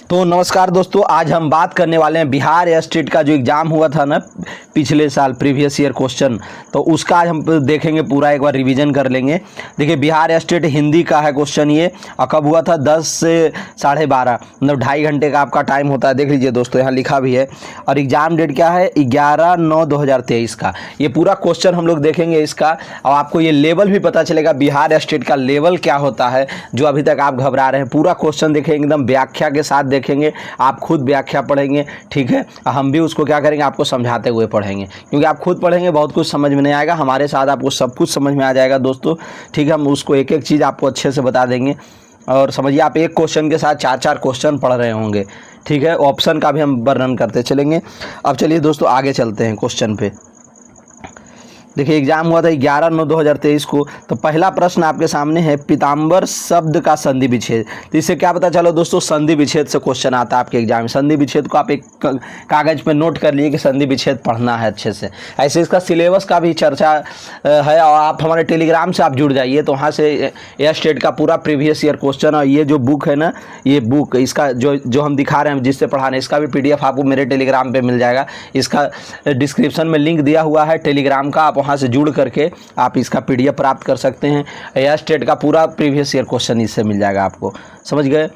तो नमस्कार दोस्तों, आज हम बात करने वाले हैं बिहार स्टेट का जो एग्ज़ाम हुआ था ना पिछले साल, प्रीवियस ईयर क्वेश्चन। तो उसका आज हम देखेंगे, पूरा एक बार रिवीजन कर लेंगे। देखिए, बिहार स्टेट हिंदी का है क्वेश्चन ये, और कब हुआ था 10 से 12:30, मतलब 2.5 घंटे का आपका टाइम होता है। देख लीजिए दोस्तों, यहाँ लिखा भी है। और एग्ज़ाम डेट क्या है, 11/9/2023 का। ये पूरा क्वेश्चन हम लोग देखेंगे इसका, और आपको ये लेवल भी पता चलेगा बिहार स्टेट का लेवल क्या होता है, जो अभी तक आप घबरा रहे हैं। पूरा क्वेश्चन देखेंगे, एकदम व्याख्या के साथ देखेंगे, आप खुद व्याख्या पढ़ेंगे, ठीक है। हम भी उसको क्या करेंगे, आपको समझाते हुए पढ़ेंगे, क्योंकि आप खुद पढ़ेंगे बहुत कुछ समझ में नहीं आएगा, हमारे साथ आपको सब कुछ समझ में आ जाएगा दोस्तों, ठीक है। हम उसको एक एक चीज़ आपको अच्छे से बता देंगे। और समझिए, आप एक क्वेश्चन के साथ 4-4 क्वेश्चन पढ़ रहे होंगे, ठीक है। ऑप्शन का भी हम वर्णन करते चलेंगे। अब चलिए दोस्तों, आगे चलते हैं क्वेश्चन पे। देखिए, एग्जाम हुआ था 11/9/2023 को। तो पहला प्रश्न आपके सामने है, पीताम्बर शब्द का संधि विच्छेद। तो इससे क्या पता चलो दोस्तों, संधि विच्छेद से क्वेश्चन आता है आपके एग्जाम में। संधि विच्छेद को आप एक कागज पे नोट कर लिए कि संधि विच्छेद पढ़ना है अच्छे से। ऐसे इसका सिलेबस का भी चर्चा है, और आप हमारे टेलीग्राम से आप जुड़ जाइए, तो वहाँ से यह स्टेट का पूरा प्रीवियस ईयर क्वेश्चन, और ये जो बुक है ना, ये बुक इसका जो हम दिखा रहे हैं, जिससे पढ़ा रहे हैं, इसका भी PDF आपको मेरे टेलीग्राम पर मिल जाएगा। इसका डिस्क्रिप्शन में लिंक दिया हुआ है टेलीग्राम का, आप वहाँ से जुड़ करके आप इसका PDF प्राप्त कर सकते हैं। यह स्टेट का पूरा प्रीवियस ईयर क्वेश्चन इससे मिल जाएगा आपको, समझ गए।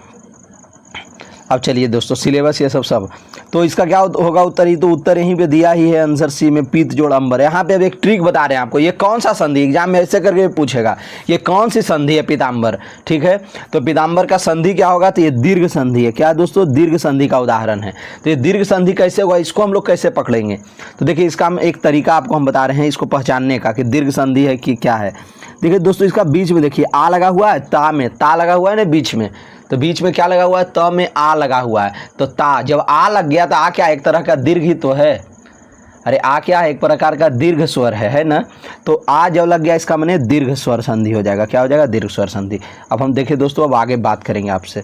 अब चलिए दोस्तों, सिलेबस ये सब तो इसका क्या होगा उत्तर, ही तो उत्तर यहीं पे दिया ही है, आंसर सी में, पीत जोड़ अंबर। यहाँ पे अब एक ट्रिक बता रहे हैं आपको, ये कौन सा संधि, एग्जाम में ऐसे करके पूछेगा, ये कौन सी संधि है पीताम्बर, ठीक है। तो पीताम्बर का संधि क्या होगा, तो ये दीर्घ संधि है। क्या दोस्तों, दीर्घ संधि का उदाहरण है। तो ये दीर्घ संधि कैसे होगा, इसको हम लोग कैसे पकड़ेंगे। तो देखिए, इसका हम एक तरीका आपको हम बता रहे हैं इसको पहचानने का, कि दीर्घ संधि है कि क्या है। देखिए दोस्तों, इसका बीच में देखिए आ लगा हुआ है, ता में ता लगा हुआ है ना बीच में, तो बीच में क्या लगा हुआ है, त में आ लगा हुआ है। तो ता, जब आ लग गया तो आ क्या, एक तरह का दीर्घ ही तो है। अरे आ क्या है, एक प्रकार का दीर्घ स्वर है ना। तो आ जब लग गया, इसका माने दीर्घ स्वर संधि हो जाएगा। क्या हो जाएगा, दीर्घ स्वर संधि। अब हम देखिए दोस्तों, अब आगे बात करेंगे आपसे।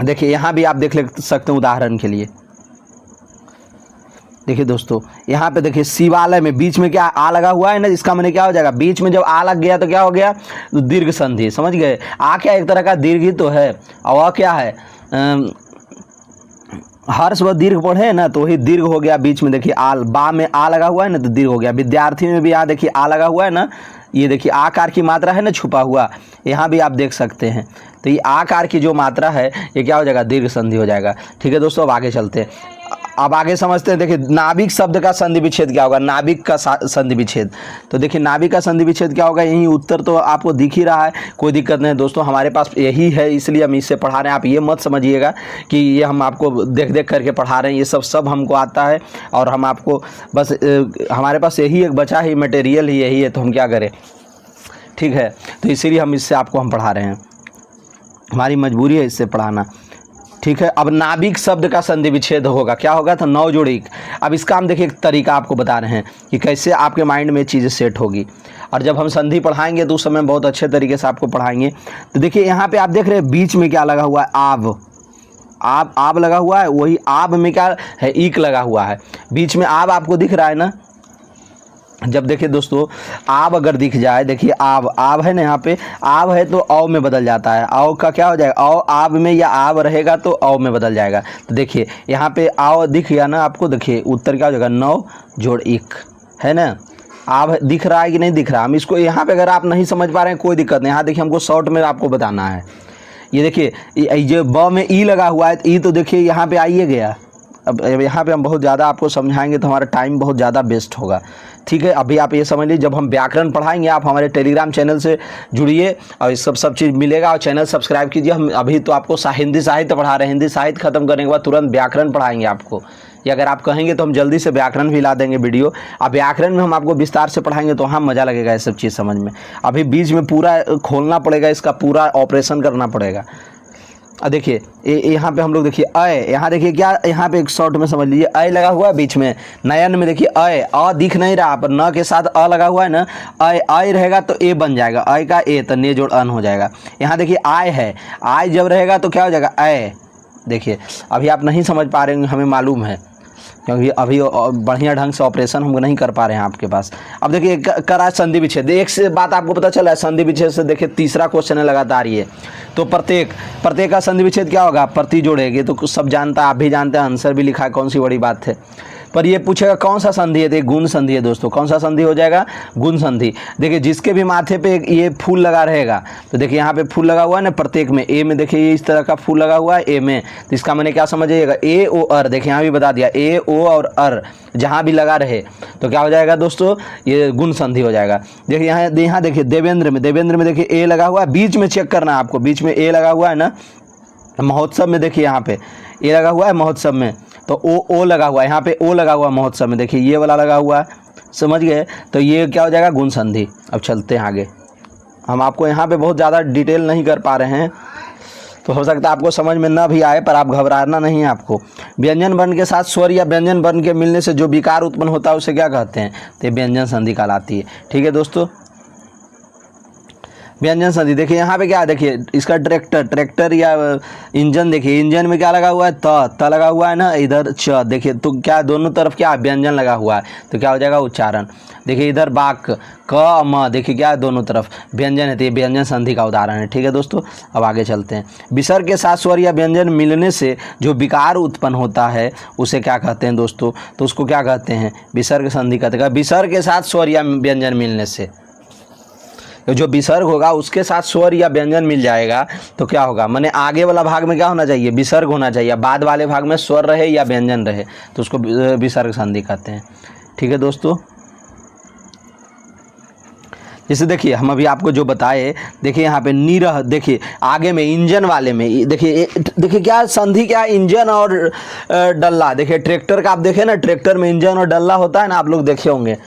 देखिए, यहाँ भी आप देख सकते हैं उदाहरण के लिए। देखिए दोस्तों, यहाँ पे देखिए, शिवालय में बीच में क्या आ लगा हुआ है ना, इसका माने क्या हो जाएगा, बीच में जब आ लग गया तो क्या हो गया, तो दीर्घ संधि, समझ गए। आ क्या, एक तरह का दीर्घ ही तो है, और क्या है, हर्ष व दीर्घ पढ़े ना, तो वही दीर्घ हो गया। बीच में देखिए आ, बा में आ लगा हुआ है ना, तो दीर्घ हो गया। विद्यार्थी में भी यहाँ देखिए आ लगा हुआ है ना, ये देखिए आकार की मात्रा है ना छुपा हुआ, यहाँ भी आप देख सकते हैं। तो ये आकार की जो मात्रा है, ये क्या हो जाएगा, दीर्घ संधि हो जाएगा, ठीक है दोस्तों। अब आगे चलते हैं, अब आगे समझते हैं। देखिए, नाभिक शब्द का संधि विच्छेद क्या होगा, नाभिक का संधि विच्छेद। तो देखिए, नाभिक का संधि विच्छेद क्या होगा, यही उत्तर तो आपको दिख ही रहा है, कोई दिक्कत नहीं दोस्तों, हमारे पास यही है, इसलिए हम इससे पढ़ा रहे हैं। आप ये मत समझिएगा कि ये हम आपको देख देख करके पढ़ा रहे हैं, ये सब हमको आता है, और हम आपको बस हमारे पास यही एक बचा ही मटेरियल ही यही है, तो हम क्या करें, ठीक है। तो इसीलिए हम इससे आपको हम पढ़ा रहे हैं, हमारी मजबूरी है इससे पढ़ाना, ठीक है। अब नाभिक शब्द का संधि विच्छेद होगा, क्या होगा, तो नौ जोड़ी। अब इसका हम देखिए एक तरीका आपको बता रहे हैं कि कैसे आपके माइंड में चीज़ें सेट होगी, और जब हम संधि पढ़ाएंगे तो उस समय बहुत अच्छे तरीके से आपको पढ़ाएंगे। तो देखिए, यहाँ पे आप देख रहे हैं बीच में क्या लगा हुआ है, आब लगा हुआ है, वही आब में क्या है, ईक लगा हुआ है। बीच में आब आपको दिख रहा है ना, जब देखिए दोस्तों, आब अगर दिख जाए, देखिए आब है ना, यहाँ पे आब है तो औ में बदल जाता है। औ का क्या हो जाएगा, औ आब में, या आब रहेगा तो औ में बदल जाएगा। तो देखिए, यहाँ पे औ दिख गया ना आपको, देखिए उत्तर क्या हो जाएगा, 9 जोड़ 1, है ना। आब दिख रहा है कि नहीं दिख रहा, हम इसको यहाँ पे अगर आप नहीं समझ पा रहे हैं कोई दिक्कत नहीं, यहाँ देखिए हमको शॉर्ट में आपको बताना है। ये देखिए, ये ब में ई लगा हुआ है, ई तो देखिए यहाँ पे आइए गया। अब यहाँ पे हम बहुत ज़्यादा आपको समझाएंगे तो हमारा टाइम बहुत ज़्यादा वेस्ट होगा, ठीक है। अभी आप ये समझ लीजिए, जब हम व्याकरण पढ़ाएंगे, आप हमारे टेलीग्राम चैनल से जुड़िए, और इस सब चीज़ मिलेगा, और चैनल सब्सक्राइब कीजिए। हम अभी तो आपको हिंदी साहित्य पढ़ा रहे हैं, हिंदी साहित्य खत्म करने के बाद तुरंत व्याकरण पढ़ाएंगे आपको, या अगर आप कहेंगे तो हम जल्दी से व्याकरण भी ला देंगे वीडियो। अब व्याकरण में हम आपको विस्तार से पढ़ाएंगे, तो हाँ मज़ा लगेगा ये सब चीज़ समझ में। अभी बीच में पूरा खोलना पड़ेगा, इसका पूरा ऑपरेशन करना पड़ेगा। देखिए, यहाँ पे हम लोग देखिए अय, यहाँ देखिए क्या, यहाँ पे एक शॉर्ट में समझ लीजिए, अय लगा हुआ है बीच में। नयन में देखिए अय, अ दिख नहीं रहा, पर न के साथ अ लगा हुआ है ना, अय रहेगा तो ए बन जाएगा, अय का ए, तो ने जोड़ अन हो जाएगा। यहाँ देखिए आय है, आय जब रहेगा तो क्या हो जाएगा, अय। देखिए, अभी आप नहीं समझ पा रहे होंगे, हमें मालूम है, क्योंकि अभी बढ़िया ढंग से ऑपरेशन हम नहीं कर पा रहे हैं आपके पास। अब देखिए करा संधि विच्छेद, एक से बात आपको पता चला है संधि विच्छेद से। देखिए तीसरा क्वेश्चन है लगातार ये। तो प्रत्येक का संधि विच्छेद क्या होगा, प्रति जोड़ेगी, तो सब जानता है, आप भी जानते हैं, आंसर भी लिखा है, कौन सी बड़ी बात है। पर ये पूछेगा कौन सा संधि है, तो गुण संधि है दोस्तों। कौन सा संधि हो जाएगा, गुण संधि। देखिए जिसके भी माथे पे ये फूल लगा रहेगा, तो देखिए यहाँ पे फूल लगा हुआ है ना प्रत्येक में, ए में देखिए ये इस तरह का फूल लगा हुआ है ए में, तो इसका मैंने क्या समझिएगा, ए ओ अर। देखिए यहाँ भी बता दिया, ए ओ और अर जहाँ भी लगा रहे तो क्या हो जाएगा दोस्तों, ये गुण संधि हो जाएगा। देखिए यहाँ देखिए देवेंद्र में देखिए ए लगा हुआ है, बीच में चेक करना है आपको, बीच में ए लगा हुआ है ना। महोत्सव में देखिए यहाँ पे ए लगा हुआ है महोत्सव में, तो ओ लगा हुआ है यहाँ पे, ओ लगा हुआ है महोत्सव में, देखिए ये वाला लगा हुआ है, समझ गए। तो ये क्या हो जाएगा, गुण संधि। अब चलते हैं आगे, हम आपको यहाँ पे बहुत ज़्यादा डिटेल नहीं कर पा रहे हैं, तो हो सकता है आपको समझ में ना भी आए, पर आप घबराना नहीं है आपको। व्यंजन वर्ण के साथ स्वर या व्यंजन वर्ण के मिलने से जो विकार उत्पन्न होता है उसे क्या कहते हैं, तो व्यंजन संधि कहलाती है। ठीक है दोस्तों, व्यंजन संधि। देखिए यहाँ पे क्या है, देखिए इसका ट्रैक्टर या इंजन, देखिए इंजन में क्या लगा हुआ है, त लगा हुआ है ना, इधर च, देखिए तो क्या दोनों तरफ क्या व्यंजन लगा हुआ है, तो क्या हो जाएगा उच्चारण। देखिए इधर बाक क म, देखिए क्या है दोनों तरफ व्यंजन है, तो ये व्यंजन संधि का उदाहरण है। ठीक है दोस्तों, अब आगे चलते हैं। विसर्ग के साथ स्वर या व्यंजन मिलने से जो विकार उत्पन्न होता है उसे क्या कहते हैं दोस्तों, तो उसको क्या कहते हैं, विसर्ग संधि कहते हैं। विसर्ग के साथ स्वर या व्यंजन मिलने से, तो जो विसर्ग होगा उसके साथ स्वर या व्यंजन मिल जाएगा तो क्या होगा, माने आगे वाला भाग में क्या होना चाहिए, विसर्ग होना चाहिए, बाद वाले भाग में स्वर रहे या व्यंजन रहे तो उसको विसर्ग संधि कहते हैं। ठीक है दोस्तों, जैसे देखिए हम अभी आपको जो बताए, देखिए यहाँ पे निरह, देखिए आगे में इंजन वाले में देखिए क्या संधि, क्या इंजन और डल्ला। देखिए ट्रैक्टर का आप देखें ना, ट्रैक्टर में इंजन और डल्ला होता है ना, आप लोग देखे होंगे।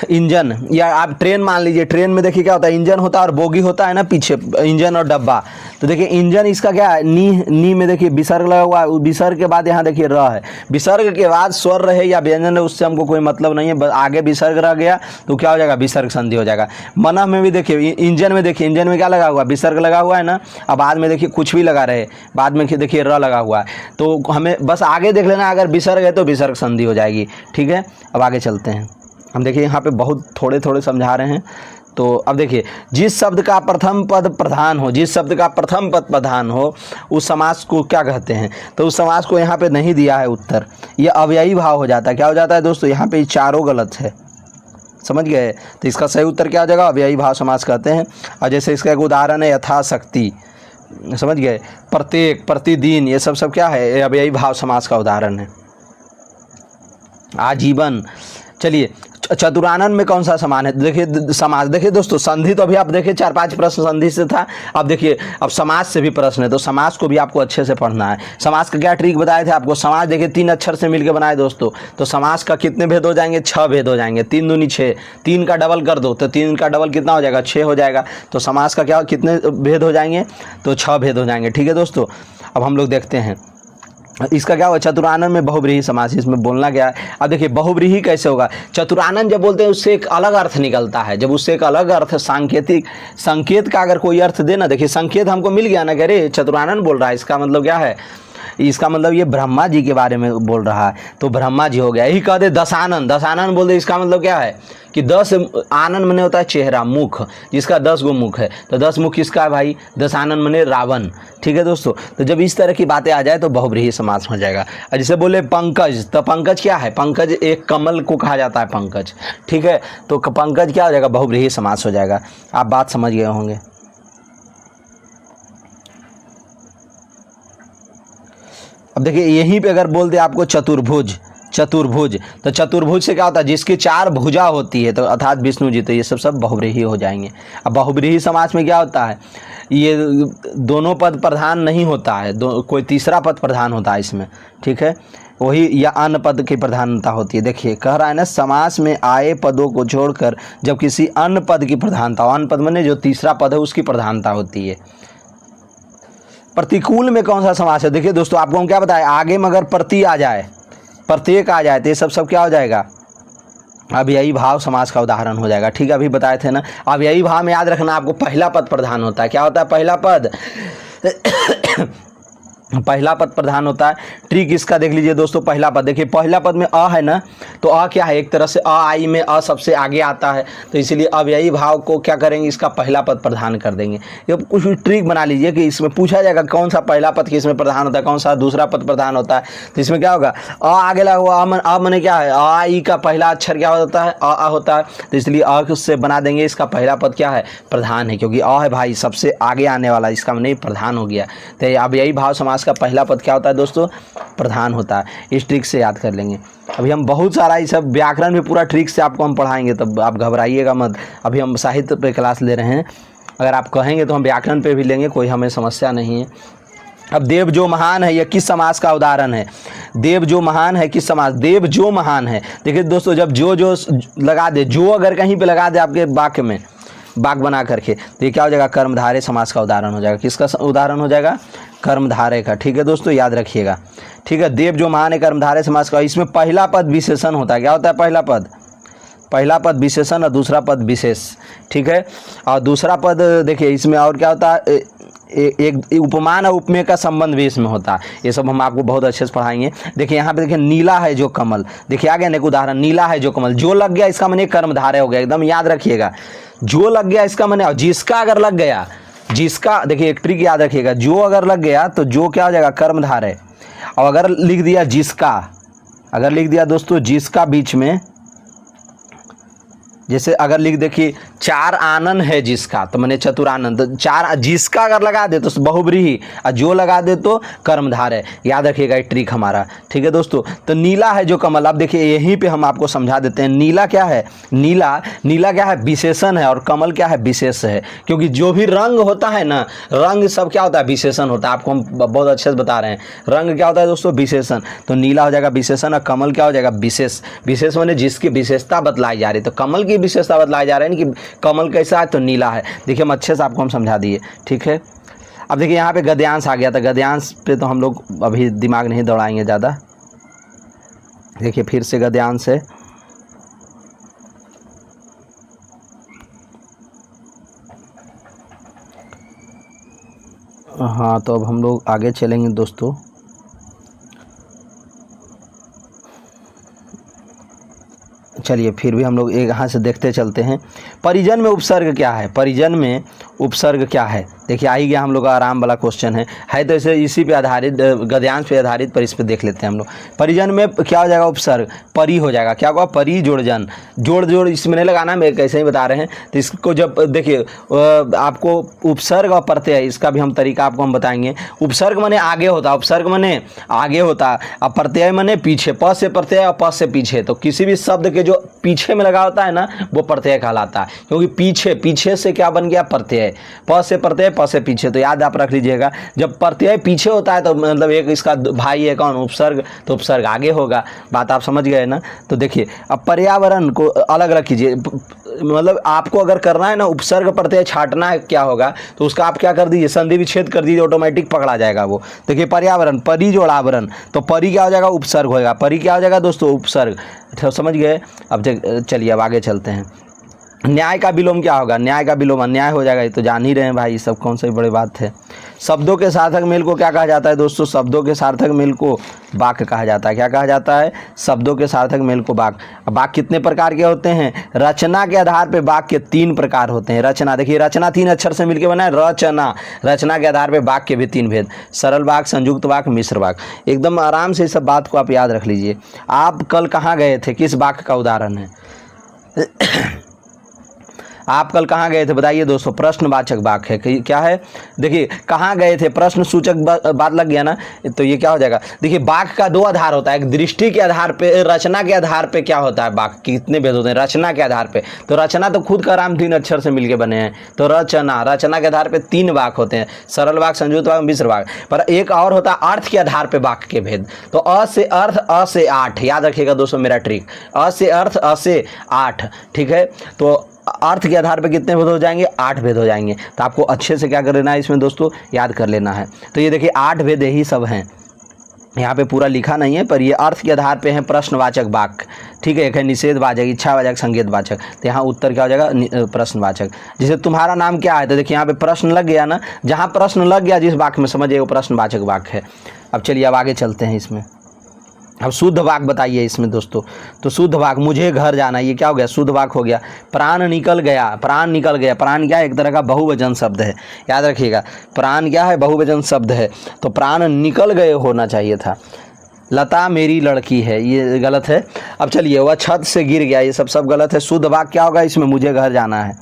इंजन या आप ट्रेन मान लीजिए, ट्रेन में देखिए क्या होता है, इंजन होता है और बोगी होता है ना पीछे, इंजन और डब्बा। तो देखिए इंजन इसका क्या है, नी में देखिए विसर्ग लगा हुआ है, विसर्ग के बाद यहाँ देखिए र है, विसर्ग के बाद स्वर रहे या व्यंजन है उससे हमको कोई मतलब नहीं है, आगे विसर्ग रह गया तो क्या हो जाएगा, विसर्ग संधि हो जाएगा। मनः में भी देखिए, इंजन में देखिए, इंजन में क्या लगा हुआ है, विसर्ग लगा हुआ है ना, अब बाद में देखिए कुछ भी लगा रहे, बाद में देखिए र लगा हुआ है, तो हमें बस आगे देख लेना, अगर विसर्ग है तो विसर्ग संधि हो जाएगी। ठीक है, अब आगे चलते हैं। हम देखिए यहाँ पे बहुत थोड़े समझा रहे हैं। तो अब देखिए, जिस शब्द का प्रथम पद प्रधान हो, जिस शब्द का प्रथम पद प्रधान हो उस समास को क्या कहते हैं, तो उस समास को यहाँ पे नहीं दिया है उत्तर, ये अव्ययी भाव हो जाता है। क्या हो जाता है दोस्तों, यहाँ पे चारों गलत है, समझ गए। तो इसका सही उत्तर क्या हो जाएगा, अव्ययी भाव समास कहते हैं। और जैसे इसका एक उदाहरण है यथाशक्ति, समझ गए, प्रत्येक, प्रतिदिन, ये सब क्या है, ये अव्ययी भाव समास का उदाहरण है। आजीवन। चलिए चतुरानन में कौन सा समान है, देखिए समास। देखिए दोस्तों संधि तो अभी आप देखिए 4-5 प्रश्न संधि से था, अब देखिए अब समास से भी प्रश्न है, तो समास को भी आपको अच्छे से पढ़ना है। समास का क्या ट्रिक बताए थे आपको, समास देखिए 3 अक्षर से मिलकर बनाए दोस्तों, तो समास का कितने भेद हो जाएंगे, 6 भेद हो जाएंगे, 3 दूनी 6, 3 का डबल कर दो तो 3 का डबल कितना हो जाएगा, 6 हो जाएगा। तो समास का क्या कितने भेद हो जाएंगे, तो 6 भेद हो जाएंगे। ठीक है दोस्तों, अब हम लोग देखते हैं इसका क्या हुआ, चतुरानन में बहुव्रीहि समास, इसमें बोलना क्या है। अब देखिए बहुव्रीहि कैसे होगा, चतुरानन जब बोलते हैं उससे एक अलग अर्थ निकलता है, जब उससे एक अलग अर्थ सांकेतिक संकेत का अगर कोई अर्थ देना, देखिए संकेत हमको मिल गया ना, कह रहे चतुरानन बोल रहा है, इसका मतलब क्या है, इसका मतलब ये ब्रह्मा जी के बारे में बोल रहा है, तो ब्रह्मा जी हो गया। यही कह दे दशानन बोल दे, इसका मतलब क्या है कि 10 आनन मने होता है चेहरा, मुख, जिसका 10 गो मुख है, तो 10 मुख किसका है भाई, दशानन मने रावण। ठीक है दोस्तों, तो जब इस तरह की बातें आ जाए तो बहुव्रीहि समास हो जाएगा। और जैसे बोले पंकज, तो पंकज क्या है, पंकज एक कमल को कहा जाता है पंकज। ठीक है, तो पंकज क्या हो जाएगा, बहुव्रीहि समास हो जाएगा। आप बात समझ गए होंगे। अब देखिए यहीं पे अगर बोल दे आपको चतुर्भुज, तो चतुर्भुज से क्या होता है, जिसकी 4 भुजा होती है, तो अर्थात विष्णु जी, तो ये सब बहुव्रीहि हो जाएंगे। अब बहुव्रीहि समास में क्या होता है, ये दोनों पद प्रधान नहीं होता है, कोई तीसरा पद प्रधान होता है इसमें। ठीक है, वही या अन्य पद की प्रधानता होती है। देखिए कह रहा है ना, समास में आए पदों को छोड़कर जब किसी अन्य पद की प्रधानता, अन्य पद में जो तीसरा पद है उसकी प्रधानता होती है। प्रतिकूल में कौन सा समास है, देखिए दोस्तों आपको हम क्या बताएं, आगे में अगर प्रति आ जाए, प्रत्येक आ जाए, तो ये सब क्या हो जाएगा, अव्ययी भाव समास का उदाहरण हो जाएगा। ठीक है, अभी बताए थे ना, अव्ययी भाव में याद रखना आपको पहला पद प्रधान होता है। क्या होता है पहला पद, पहला पद प्रधान होता है। ट्रिक इसका देख लीजिए दोस्तों, पहला पद देखिए, पहला पद में अ है ना, तो अ क्या है, एक तरह से अ आई में अ सबसे आगे आता है, तो इसीलिए अव्ययी भाव को क्या करेंगे, इसका पहला पद प्रधान कर देंगे। ये कुछ ट्रिक बना लीजिए कि इसमें पूछा जाएगा कौन सा पहला पद किसमें प्रधान होता है, कौन सा दूसरा पद प्रधान होता है, तो इसमें क्या होगा, अ आगे लगा हुआ अ मने क्या है, अ ई का पहला अक्षर क्या होता है, अ होता है, तो इसलिए अ से बना देंगे, इसका पहला पद क्या है, प्रधान है, क्योंकि अ है भाई सबसे आगे आने वाला, इसका नहीं प्रधान हो गया। तो अव्ययी भाव समास का पहला पद क्या होता है दोस्तों, प्रधान होता है। इस ट्रिक से याद कर लेंगे। अभी हम बहुत सारा ये सब व्याकरण में पूरा ट्रिक से आपको हम पढ़ाएंगे, तब आप घबराइएगा मत। अभी हम साहित्य पे क्लास ले रहे हैं, अगर आप कहेंगे तो हम व्याकरण पे भी लेंगे, कोई हमें समस्या नहीं है। अब देव जो महान है, यह किस समास का उदाहरण है, देव जो महान है किस समास, देव जो महान है। देखिए दोस्तों, जब जो लगा दे, जो अगर कहीं पे लगा दे आपके वाक्य में, वाक्य बना करके, तो ये क्या हो जाएगा, कर्मधारय समास का उदाहरण हो जाएगा। किसका उदाहरण हो जाएगा, कर्मधारय का। ठीक है दोस्तों, याद रखिएगा। ठीक है, देव जो महान है कर्मधारय समास का। इसमें पहला पद विशेषण होता है। क्या होता है, पहला पद विशेषण और दूसरा पद विशेष। ठीक है, और दूसरा पद देखिए इसमें और क्या होता है, एक उपमान और उपमेय का संबंध भी इसमें होता है। ये सब हम आपको बहुत अच्छे से पढ़ाएंगे। देखिए यहाँ पे देखिए, नीला है जो कमल, देखिए आ गया ना एक उदाहरण, नीला है जो कमल, जो लग गया इसका माने कर्मधारय हो गया, एकदम याद रखिएगा। जो लग गया इसका माने, जिसका अगर लग गया, जिसका, देखिए एक ट्रिक याद रखिएगा, जो अगर लग गया तो जो क्या हो जाएगा, कर्मधारय। और अगर लिख दिया जिसका, अगर लिख दिया दोस्तों जिसका बीच में, जैसे अगर लिख देखिए, चार आनन है जिसका, तो मैंने चतुरानंद, चार जिसका अगर लगा दे तो बहुब्रीहि, और जो लगा दे तो कर्मधारय। याद रखिएगा ये ट्रिक हमारा। ठीक है दोस्तों, तो नीला है जो कमल, अब देखिए यहीं पे हम आपको समझा देते हैं। नीला क्या है, नीला क्या है, विशेषण है, और कमल क्या है, विशेष है। क्योंकि जो भी रंग होता है ना, रंग सब क्या होता है, विशेषण होता है। आपको हम बहुत अच्छे से बता रहे हैं, रंग क्या होता है दोस्तों, विशेषण। तो नीला हो जाएगा विशेषण, और कमल क्या हो जाएगा, विशेष। विशेष माने जिसकी विशेषता बतलाई जा रही है, तो कमल की विशेषता बतलाई जा रही है कि कमल कैसा है, तो नीला है। देखिए हम अच्छे से आपको हम समझा दिए। ठीक है, अब देखिए यहाँ पे गद्यांश आ गया था, गद्यांश पे तो हम लोग अभी दिमाग नहीं दौड़ाएंगे ज़्यादा। देखिए फिर से गद्यांश है, हाँ तो अब हम लोग आगे चलेंगे दोस्तों। चलिए फिर भी हम लोग एक यहाँ से देखते चलते हैं। परिजन में उपसर्ग क्या है, परिजन में उपसर्ग क्या है। देखिए आ ही गया हम लोग का आराम वाला क्वेश्चन है तो इसे इसी पे आधारित, गद्यांश पे आधारित, पर इस पे देख लेते हैं हम लोग। परिजन में क्या हो जाएगा, उपसर्ग, परी हो जाएगा। क्या होगा, परी जोड़ जन, जोड़ इसमें नहीं लगाना, मैं कैसे ही बता रहे हैं। तो इसको जब देखिए आपको उपसर्ग और प्रत्यय, इसका भी हम तरीका आपको हम बताएंगे। उपसर्ग माने आगे होता, उपसर्ग माने आगे होता, और प्रत्यय माने पीछे, प से प्रत्यय और प से पीछे। तो किसी भी शब्द के जो पीछे में लगा होता है ना, वो प्रत्यय कहलाता है, क्योंकि पीछे से क्या बन गया, प्रत्यय। प से प्रत्यय, प से पीछे। तो याद आप रख लीजिएगा, जब प्रत्यय पीछे होता है तो मतलब एक इसका भाई है कौन, उपसर्ग, तो उपसर्ग आगे होगा। बात आप समझ गए ना। तो देखिए अब पर्यावरण को अलग रख कीजिए, मतलब आपको अगर करना है ना उपसर्ग प्रत्यय छाटना है, क्या होगा, तो उसका आप क्या कर दीजिए, संधि विच्छेद कर दीजिए, ऑटोमेटिक पकड़ा जाएगा वो। देखिए पर्यावरण, परी जोड़ आवरण, तो परी क्या हो जाएगा, उपसर्ग होगा। परी क्या हो जाएगा दोस्तों, उपसर्ग। समझ गए। अब चलिए अब आगे चलते हैं। न्याय का विलोम क्या होगा, न्याय का विलोम अन्याय हो जाएगा। ये तो जान ही रहे हैं भाई, सब कौन सी बड़ी बात है। शब्दों के सार्थक मेल को क्या कहा जाता है दोस्तों, शब्दों के सार्थक मेल को वाक्य कहा जाता है। क्या कहा जाता है, शब्दों के सार्थक मेल को वाक्य। अब वाक्य कितने प्रकार के होते हैं, रचना के आधार पे वाक्य 3 प्रकार होते हैं। रचना, देखिए रचना 3 अक्षर से मिलकर बना है, रचना। रचना के आधार पे वाक्य भी 3 भेद, सरल वाक्य, संयुक्त वाक्य, मिश्र वाक्य। एकदम आराम से इस सब बात को आप याद रख लीजिए। आप कल कहाँ गए थे, किस वाक्य का उदाहरण है आप कल कहाँ गए थे बताइए दोस्तों, प्रश्नवाचक वाक्य है। क्या है, देखिए कहाँ गए थे, प्रश्न सूचक बात लग गया ना, तो ये क्या हो जाएगा। देखिए वाक्य का 2 आधार होता है, एक दृष्टि के आधार पे, रचना के आधार पे क्या होता है, वाक्य कितने भेद होते हैं, रचना के आधार पे। तो रचना तो खुद का नाम 3 अक्षर से मिलके बने हैं, तो रचना के आधार पे 3 वाक्य होते हैं, सरल वाक्य, संयुक्त वाक्य, मिश्र वाक्य। पर एक और होता है अर्थ के आधार पे वाक्य के भेद। तो अ से अर्थ, अ से 8, याद रखिएगा दोस्तों मेरा ट्रिक, अ से अर्थ, अ से 8। ठीक है, तो अर्थ के आधार पे कितने भेद हो जाएंगे, 8 भेद हो जाएंगे। तो आपको अच्छे से क्या कर लेना है इसमें दोस्तों, याद कर लेना है। तो ये देखिए 8 भेद यही सब हैं, यहाँ पे पूरा लिखा नहीं है, पर ये अर्थ के आधार पे है प्रश्नवाचक वाक्य, ठीक है। एक है निषेधवाचक, इच्छावाचक, संकेतवाचक। तो यहाँ उत्तर क्या हो जाएगा, प्रश्नवाचक। जैसे तुम्हारा नाम क्या है, तो देखिए यहाँ पे प्रश्न लग गया ना, जहाँ प्रश्न लग गया जिस वाक्य में, समझिए वो प्रश्नवाचक वाक्य है। अब चलिए अब आगे चलते हैं इसमें। अब शुद्ध वाक्य बताइए इसमें दोस्तों। तो शुद्ध वाक्य, मुझे घर जाना, ये क्या हो गया, शुद्ध वाक्य हो गया। प्राण निकल गया, प्राण निकल गया, प्राण क्या है, एक तरह का बहुवचन शब्द है, याद रखिएगा। प्राण क्या है, बहुवचन शब्द है, तो प्राण निकल गए होना चाहिए था। लता मेरी लड़की है, ये गलत है। अब चलिए, वह छत से गिर गया, ये सब गलत है। शुद्ध वाक्य क्या होगा इसमें, मुझे घर जाना है।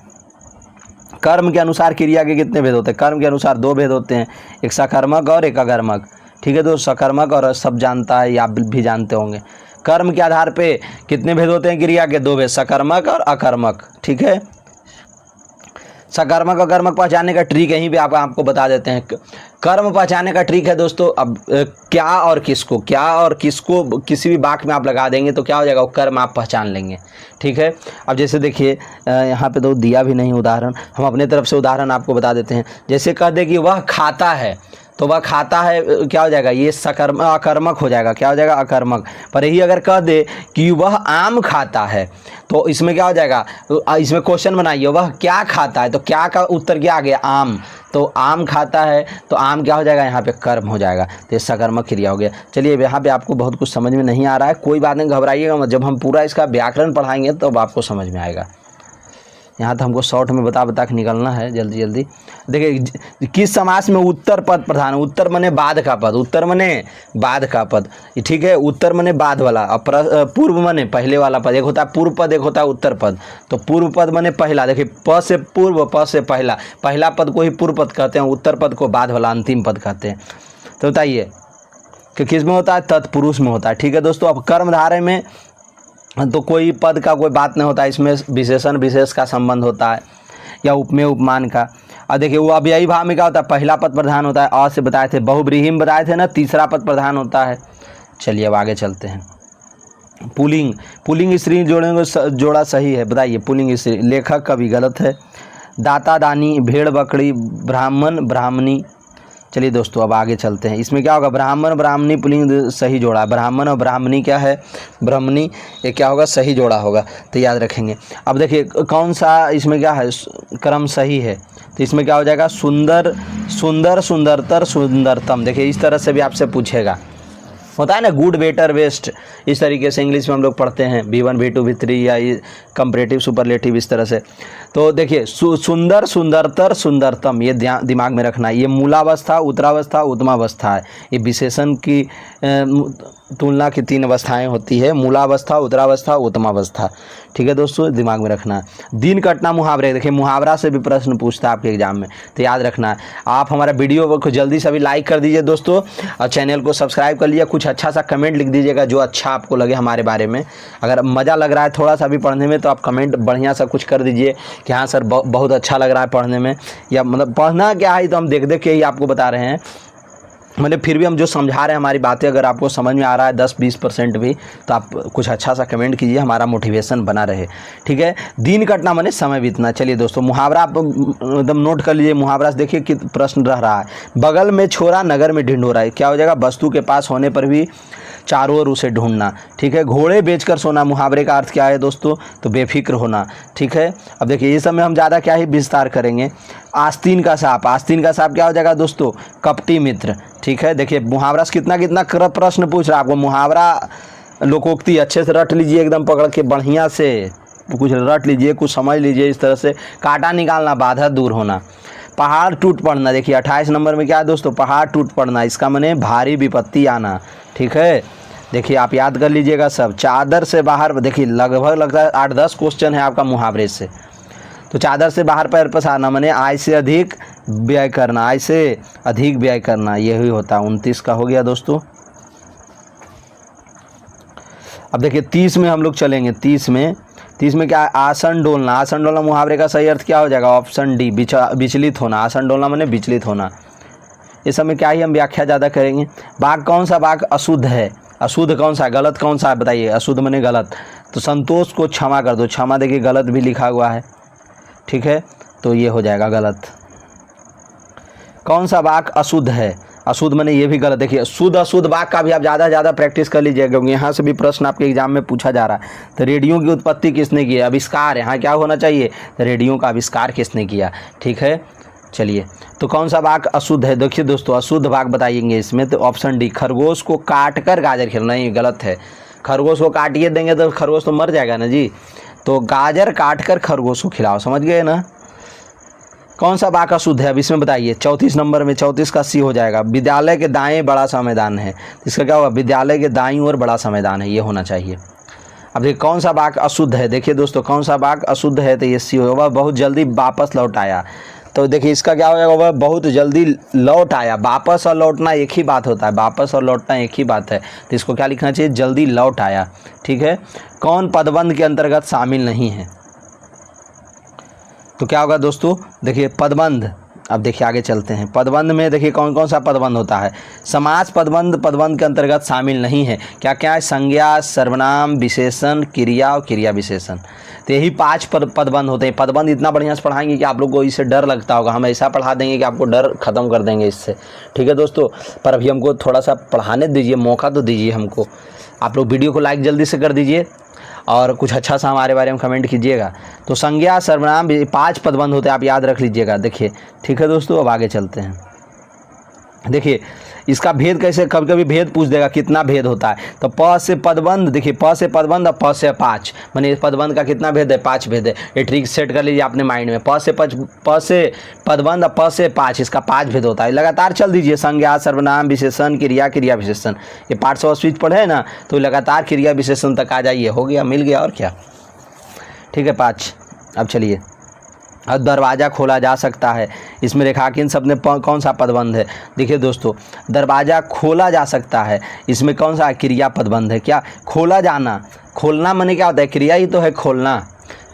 कर्म के अनुसार क्रिया के कितने भेद होते हैं, कर्म के अनुसार 2 भेद होते हैं, एक सकर्मक और एक अकर्मक, ठीक है। तो सकर्मक और सब जानता है, आप भी जानते होंगे। कर्म के आधार पे कितने भेद होते हैं क्रिया के, 2 भेद, सकर्मक और अकर्मक, ठीक है। सकर्मक अकर्मक पहचानने का ट्रिक यहीं पे आपको बता देते हैं। कर्म पहचानने का ट्रिक है दोस्तों, अब क्या और किसको, क्या और किसको किसी भी वाक्य में आप लगा देंगे तो क्या हो जाएगा, वो कर्म आप पहचान लेंगे, ठीक है। अब जैसे देखिए यहाँ पे तो दिया भी नहीं उदाहरण, हम अपने तरफ से उदाहरण आपको बता देते हैं। जैसे कह दे कि वह खाता है, तो वह खाता है क्या हो जाएगा, ये अकर्मक हो जाएगा, क्या हो जाएगा, अकर्मक। पर यही अगर कह दे कि वह आम खाता है, तो इसमें क्या हो जाएगा, इसमें क्वेश्चन बनाइए, वह क्या खाता है, तो क्या का उत्तर क्या आ गया, आम। तो आम खाता है, तो आम क्या हो जाएगा, यहाँ पे कर्म हो जाएगा, तो ये सकर्मक क्रिया हो गया। चलिए यहाँ पे आपको बहुत कुछ समझ में नहीं आ रहा है, कोई बात नहीं, घबराइएगा मत, जब हम पूरा इसका व्याकरण पढ़ाएंगे तब तो आपको समझ में आएगा। यहाँ तो हमको शॉर्ट में बता के निकलना है जल्दी जल्दी। देखिए किस समास में उत्तर पद प्रधान, उत्तर मने बाद का पद, उत्तर मने बाद का पद, ठीक है। उत्तर मने बाद वाला, और पूर्व मने पहले वाला पद। एक होता है पूर्व पद, एक होता है उत्तर पद। तो पूर्व पद मने पहला, देखिए प से पूर्व, प से पहला, पहला पद को ही पूर्व पद कहते हैं, उत्तर पद को बाद वाला अंतिम पद कहते हैं। तो बताइए कि किस में होता है, तत्पुरुष में होता है, ठीक है दोस्तों। अब कर्मधारय में तो कोई पद का कोई बात नहीं होता, इसमें विशेषण विशेष का संबंध होता है, या उपमेय उपमान का। और देखिए वो अव्ययी भाव में क्या होता है, पहला पद प्रधान होता है, अ से बताए थे, बहुब्रीहि में बताए थे ना, तीसरा पद प्रधान होता है। चलिए अब आगे चलते हैं। पुल्लिंग, पुल्लिंग स्त्री जोड़ा सही है, बताइए पुल्लिंग स्त्री, लेखक का भी गलत है। दाता दानी, भेड़ बकरी, ब्राह्मण ब्राह्मणी। चलिए दोस्तों अब आगे चलते हैं। इसमें क्या होगा, ब्राह्मण ब्राह्मणी पुल्लिंग सही जोड़ा, ब्राह्मण और ब्राह्मणी क्या है, ब्राह्मणी, ये क्या होगा, सही जोड़ा होगा, तो याद रखेंगे। अब देखिए कौन सा इसमें क्या है, क्रम सही है, तो इसमें क्या हो जाएगा, सुंदर सुंदर, सुंदरतर, सुंदरतम। देखिए इस तरह से भी आपसे पूछेगा, होता है ना गुड बेटर बेस्ट, इस तरीके से इंग्लिश में हम लोग पढ़ते हैं, V1 V2 V3 या ये कंपैरेटिव सुपरलेटिव इस तरह से। तो देखिए सुंदर सुंदरतर सुंदरतम, ये दिमाग में रखना है। ये मूलावस्था, उत्तरावस्था, उत्तमावस्था है। ये विशेषण की तुलना की 3 अवस्थाएं होती है, मूलावस्था, उत्तरावस्था, उत्तमावस्था, ठीक है दोस्तों, दिमाग में रखना है। दिन कटना मुहावरे, देखिए मुहावरा से भी प्रश्न पूछता है आपके एग्जाम में, तो याद रखना है। आप हमारा वीडियो को जल्दी से अभी लाइक कर दीजिए दोस्तों, और चैनल को सब्सक्राइब कर लीजिए। कुछ अच्छा सा कमेंट लिख दीजिएगा जो अच्छा आपको लगे हमारे बारे में। अगर मज़ा लग रहा है थोड़ा सा भी पढ़ने में, तो आप कमेंट बढ़िया सा कुछ कर दीजिए कि हाँ सर बहुत अच्छा लग रहा है पढ़ने में, या मतलब पढ़ना क्या है तो हम देख के ही आपको बता रहे हैं, मतलब फिर भी हम जो समझा रहे हैं हमारी बातें अगर आपको समझ में आ रहा है 10-20% भी, तो आप कुछ अच्छा सा कमेंट कीजिए, हमारा मोटिवेशन बना रहे, ठीक है। दिन कटना माने समय बीतना। चलिए दोस्तों मुहावरा आप एकदम नोट कर लीजिए। मुहावरा से देखिए कि प्रश्न रह रहा है, बगल में छोरा नगर में ढिंढोरा है, क्या हो जाएगा, वस्तु के पास होने पर भी चारों ओर उसे ढूंढना, ठीक है। घोड़े बेचकर सोना, मुहावरे का अर्थ क्या है दोस्तों, तो बेफिक्र होना, ठीक है। अब देखिए ये सब में हम ज़्यादा क्या ही विस्तार करेंगे। आस्तीन का सांप, आस्तीन का सांप क्या हो जाएगा दोस्तों, कपटी मित्र, ठीक है। देखिए मुहावरा से कितना प्रश्न पूछ रहा है आपको, मुहावरा लोकोक्ति अच्छे से रट लीजिए, एकदम पकड़ के बढ़िया से कुछ रट लीजिए, कुछ समझ लीजिए इस तरह से। कांटा निकालना, बाधा दूर होना। पहाड़ टूट पड़ना, देखिए 28 नंबर में क्या है दोस्तों, पहाड़ टूट पड़ना, इसका माने भारी विपत्ति आना, ठीक है। देखिए आप याद कर लीजिएगा सब। चादर से बाहर, देखिए लगभग लगता है 8-10 क्वेश्चन है आपका मुहावरे से। तो चादर से बाहर पैर पसारना माने आय से अधिक व्यय करना, आय से अधिक व्यय करना, यही होता है। 29 का हो गया दोस्तों। अब देखिए 30 में हम लोग चलेंगे। 30 में क्या है, आसन डोलना। आसन डोलना मुहावरे का सही अर्थ क्या हो जाएगा, ऑप्शन डी, विचलित होना। आसन डोलना माने विचलित होना। इस समय क्या ही हम व्याख्या ज़्यादा करेंगे। बाघ, कौन सा बाघ अशुद्ध है, अशुद्ध कौन सा है, गलत कौन सा है, बताइए। अशुद्ध माने गलत, तो संतोष को क्षमा कर दो। क्षमा देखिए गलत भी लिखा हुआ है, ठीक है, तो ये हो जाएगा गलत। कौन सा बाघ अशुद्ध है, अशुद्ध माने ये भी गलत। देखिए शुद्ध अशुद्ध वाक्य का भी आप ज़्यादा से ज़्यादा प्रैक्टिस कर लीजिएगा, क्योंकि यहाँ से भी प्रश्न आपके एग्जाम में पूछा जा रहा है। तो रेडियो की उत्पत्ति किसने की है? आविष्कार, यहाँ क्या होना चाहिए? रेडियो का आविष्कार किसने किया? ठीक है, चलिए। तो कौन सा वाक्य अशुद्ध है? देखिए दोस्तों, अशुद्ध वाक्य बताइएंगे इसमें, तो ऑप्शन डी, खरगोश को काट कर गाजर खिलाना। नहीं, गलत है। खरगोश को काटिए देंगे तो खरगोश तो मर जाएगा ना जी। तो गाजर काट कर खरगोश को खिलाओ, समझ गए ना। कौन सा वाक्य अशुद्ध है अब इसमें बताइए? 34 नंबर में, 34 का सी हो जाएगा। विद्यालय के दाएं बड़ा सा मैदान है, इसका क्या होगा? विद्यालय के दाईं ओर बड़ा सा मैदान है, ये होना चाहिए। अब देखिए कौन सा वाक्य अशुद्ध है? देखिए दोस्तों, कौन सा वाक्य अशुद्ध है? तो ये सी होगा, बहुत जल्दी वापस लौट आया। तो देखिए इसका क्या हो जाएगा? वह बहुत जल्दी लौट आया। वापस और लौटना एक ही बात होता है, वापस और लौटना एक ही बात है। तो इसको क्या लिखना चाहिए? जल्दी लौट आया। ठीक है। कौन पदबंध के अंतर्गत शामिल नहीं है? तो क्या होगा दोस्तों? देखिए पदबंध, अब देखिए आगे चलते हैं। पदबंध में देखिए कौन कौन सा पदबंध होता है? समास पदबंध पदबंध के अंतर्गत शामिल नहीं है। क्या क्या है? संज्ञा, सर्वनाम, विशेषण, क्रिया और क्रिया विशेषण। तो यही 5 पदबंध होते हैं। पदबंध इतना बढ़िया से पढ़ाएंगे कि आप लोग को इससे डर लगता होगा। हम ऐसा पढ़ा देंगे कि आपको डर खत्म कर देंगे इससे। ठीक है दोस्तों, पर अभी हमको थोड़ा सा पढ़ाने दीजिए, मौका तो दीजिए हमको। आप लोग वीडियो को लाइक जल्दी से कर दीजिए और कुछ अच्छा सा हमारे बारे में कमेंट कीजिएगा। तो संज्ञा, सर्वनाम, 5 पदबंध होते हैं, आप याद रख लीजिएगा। देखिए ठीक है दोस्तों, अब आगे चलते हैं। देखिए इसका भेद कैसे, कभी कभी भेद पूछ देगा, कितना भेद होता है? तो प से पदबंध, देखिए प से पदबंध और प से 5, माने पदबंध का कितना भेद है? 5 भेद है। ये ट्रिक सेट कर लीजिए अपने माइंड में। प से पदबंध और प से 5, इसका 5 भेद होता है। लगातार चल दीजिए, संज्ञा, सर्वनाम, विशेषण, क्रिया, क्रिया विशेषण। ये पार्ट्स ऑफ स्पीच पढ़े ना, तो लगातार क्रिया विशेषण तक आ जाइए। हो गया, मिल गया, और क्या। ठीक है 5। अब चलिए, अब दरवाज़ा खोला जा सकता है, इसमें रेखांकन शब्द में कौन सा पदबंध है? देखिए दोस्तों, दरवाज़ा खोला जा सकता है, इसमें कौन सा क्रिया पदबंध है? क्या? खोला जाना। खोलना माने क्या होता है? क्रिया ही तो है खोलना।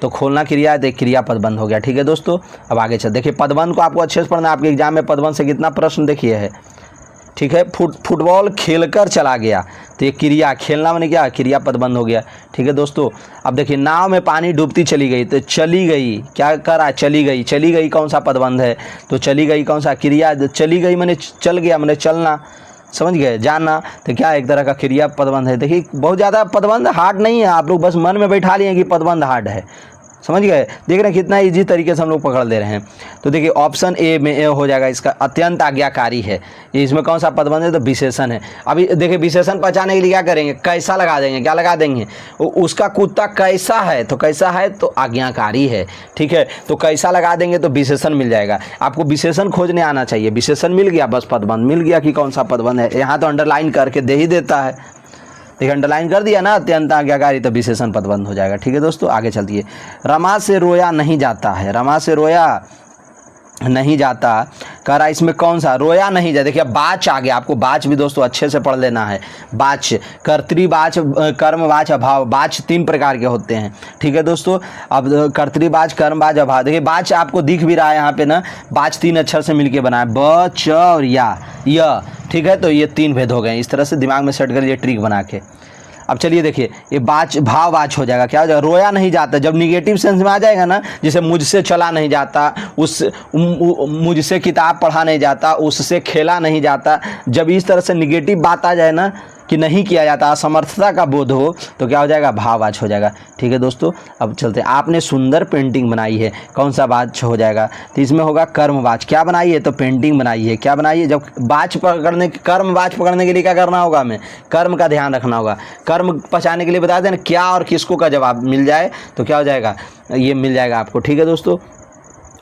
तो खोलना क्रिया है, तो क्रिया पदबंध हो गया। ठीक है दोस्तों, अब आगे चल। देखिए पदबंध को आपको अच्छे से पढ़ना है। आपके एग्जाम में पदबंध से कितना प्रश्न देखिए है। ठीक है। फुटबॉल खेलकर चला गया, तो ये क्रिया, खेलना माने क्या? क्रिया पदबंध हो गया। ठीक है दोस्तों, अब देखिए नाव में पानी डूबती चली गई, तो चली गई क्या करा? चली गई। चली गई कौन सा पदबंध है? तो चली गई कौन सा? क्रिया। चली गई माने चल गया, माने चलना, समझ गए, जाना। तो क्या एक तरह का क्रिया पदबंध है। देखिए बहुत ज़्यादा पदबंध हार्ड नहीं है, आप लोग बस मन में बैठा लिए कि पदबंध हार्ड है, समझ गए। देख रहे हैं कितना इजी तरीके से हम लोग पकड़ ले रहे हैं। तो देखिए ऑप्शन ए में ए हो जाएगा, इसका अत्यंत आज्ञाकारी है। इसमें कौन सा पदबंध है? तो विशेषण है। अभी देखिए विशेषण पहचाने के लिए क्या करेंगे? कैसा लगा देंगे। क्या लगा देंगे? उसका कुत्ता कैसा है, तो कैसा है? तो आज्ञाकारी है। ठीक है, तो कैसा लगा देंगे तो विशेषण मिल जाएगा। आपको विशेषण खोजने आना चाहिए। विशेषण मिल गया, बस पदबंध मिल गया कि कौन सा पदबंध है। यहाँ तो अंडरलाइन करके दे ही देता है। देखिए अंडरलाइन कर दिया ना, अत्यंत आज्ञाकारी, तो विशेषण पदबंध हो जाएगा। ठीक है दोस्तों, आगे चलती है। रमा से रोया नहीं जाता है। रमा से रोया नहीं जाता, कह रहा इसमें कौन सा? रोया नहीं जाता। देखिए बाच आ गया, आपको बाच भी दोस्तों अच्छे से पढ़ लेना है। बाच, कर्तृवाच, कर्मवाच, अभाव। बाच 3 प्रकार के होते हैं। ठीक है दोस्तों, अब कर्तृवाच, कर्मवाच, अभाव। देखिए बाच आपको दिख भी रहा है यहाँ पे ना, बाच 3 अक्षर से मिलके बना है, ब, च और या। ठीक है, तो ये 3 भेद हो गए। इस तरह से दिमाग में सेट कर लिए ट्रिक बना के। अब चलिए देखिए, ये बाच भाववाच हो जाएगा। क्या हो जाएगा? रोया नहीं जाता। जब निगेटिव सेंस में आ जाएगा ना, जैसे मुझसे चला नहीं जाता, मुझसे किताब पढ़ा नहीं जाता, उससे खेला नहीं जाता, जब इस तरह से निगेटिव बात आ जाए ना कि नहीं किया जाता, असमर्थता का बोध हो, तो क्या हो जाएगा? भाववाच हो जाएगा। ठीक है दोस्तों, अब चलते हैं। आपने सुंदर पेंटिंग बनाई है, कौन सा वाच हो जाएगा? तो इसमें होगा कर्मवाच। क्या बनाई है? तो पेंटिंग बनाई है। क्या बनाई है? जब वाच पकड़ने, कर्मवाच पकड़ने के लिए क्या करना होगा? हमें कर्म का ध्यान रखना होगा। कर्म पहचानने के लिए बता दें क्या और किसको का जवाब मिल जाए तो क्या हो जाएगा? ये मिल जाएगा आपको। ठीक है दोस्तों,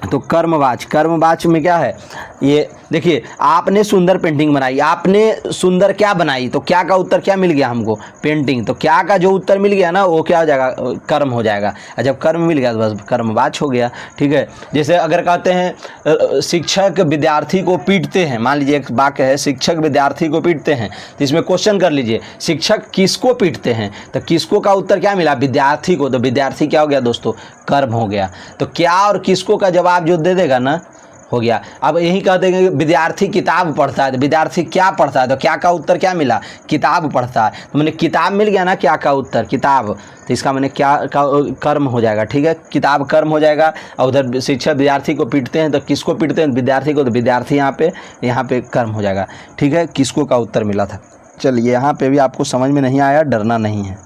तो कर्मवाच, कर्मवाच में क्या है? ये देखिए आपने सुंदर पेंटिंग बनाई, आपने सुंदर क्या बनाई, तो क्या का उत्तर क्या मिल गया हमको? पेंटिंग। तो क्या का जो उत्तर मिल गया ना, वो क्या हो जाएगा? कर्म हो जाएगा। और जब कर्म मिल गया तो बस कर्मवाच हो गया। ठीक है, जैसे अगर कहते हैं शिक्षक विद्यार्थी को पीटते हैं, मान लीजिए एक वाक्य है, शिक्षक विद्यार्थी को पीटते हैं, तो इसमें क्वेश्चन कर लीजिए शिक्षक किसको पीटते हैं, तो किसको का उत्तर क्या मिला? विद्यार्थी को। तो विद्यार्थी क्या हो गया दोस्तों? कर्म हो गया। तो क्या और किसको का जवाब जो दे देगा ना, हो गया। अब यही कहते हैं कि विद्यार्थी किताब पढ़ता है, तो विद्यार्थी क्या पढ़ता है, तो क्या का उत्तर क्या मिला, किताब पढ़ता है। तो मैंने किताब मिल गया ना, क्या का उत्तर किताब, तो इसका मैंने क्या का कर्म हो जाएगा, ठीक है, किताब कर्म हो जाएगा। और उधर शिक्षक विद्यार्थी को पीटते हैं, तो किसको पीटते हैं, विद्यार्थी को, तो विद्यार्थी यहाँ पे कर्म हो जाएगा, ठीक है। किसको का उत्तर मिला था। चलिए यहाँ पे भी आपको समझ में नहीं आया, डरना नहीं है।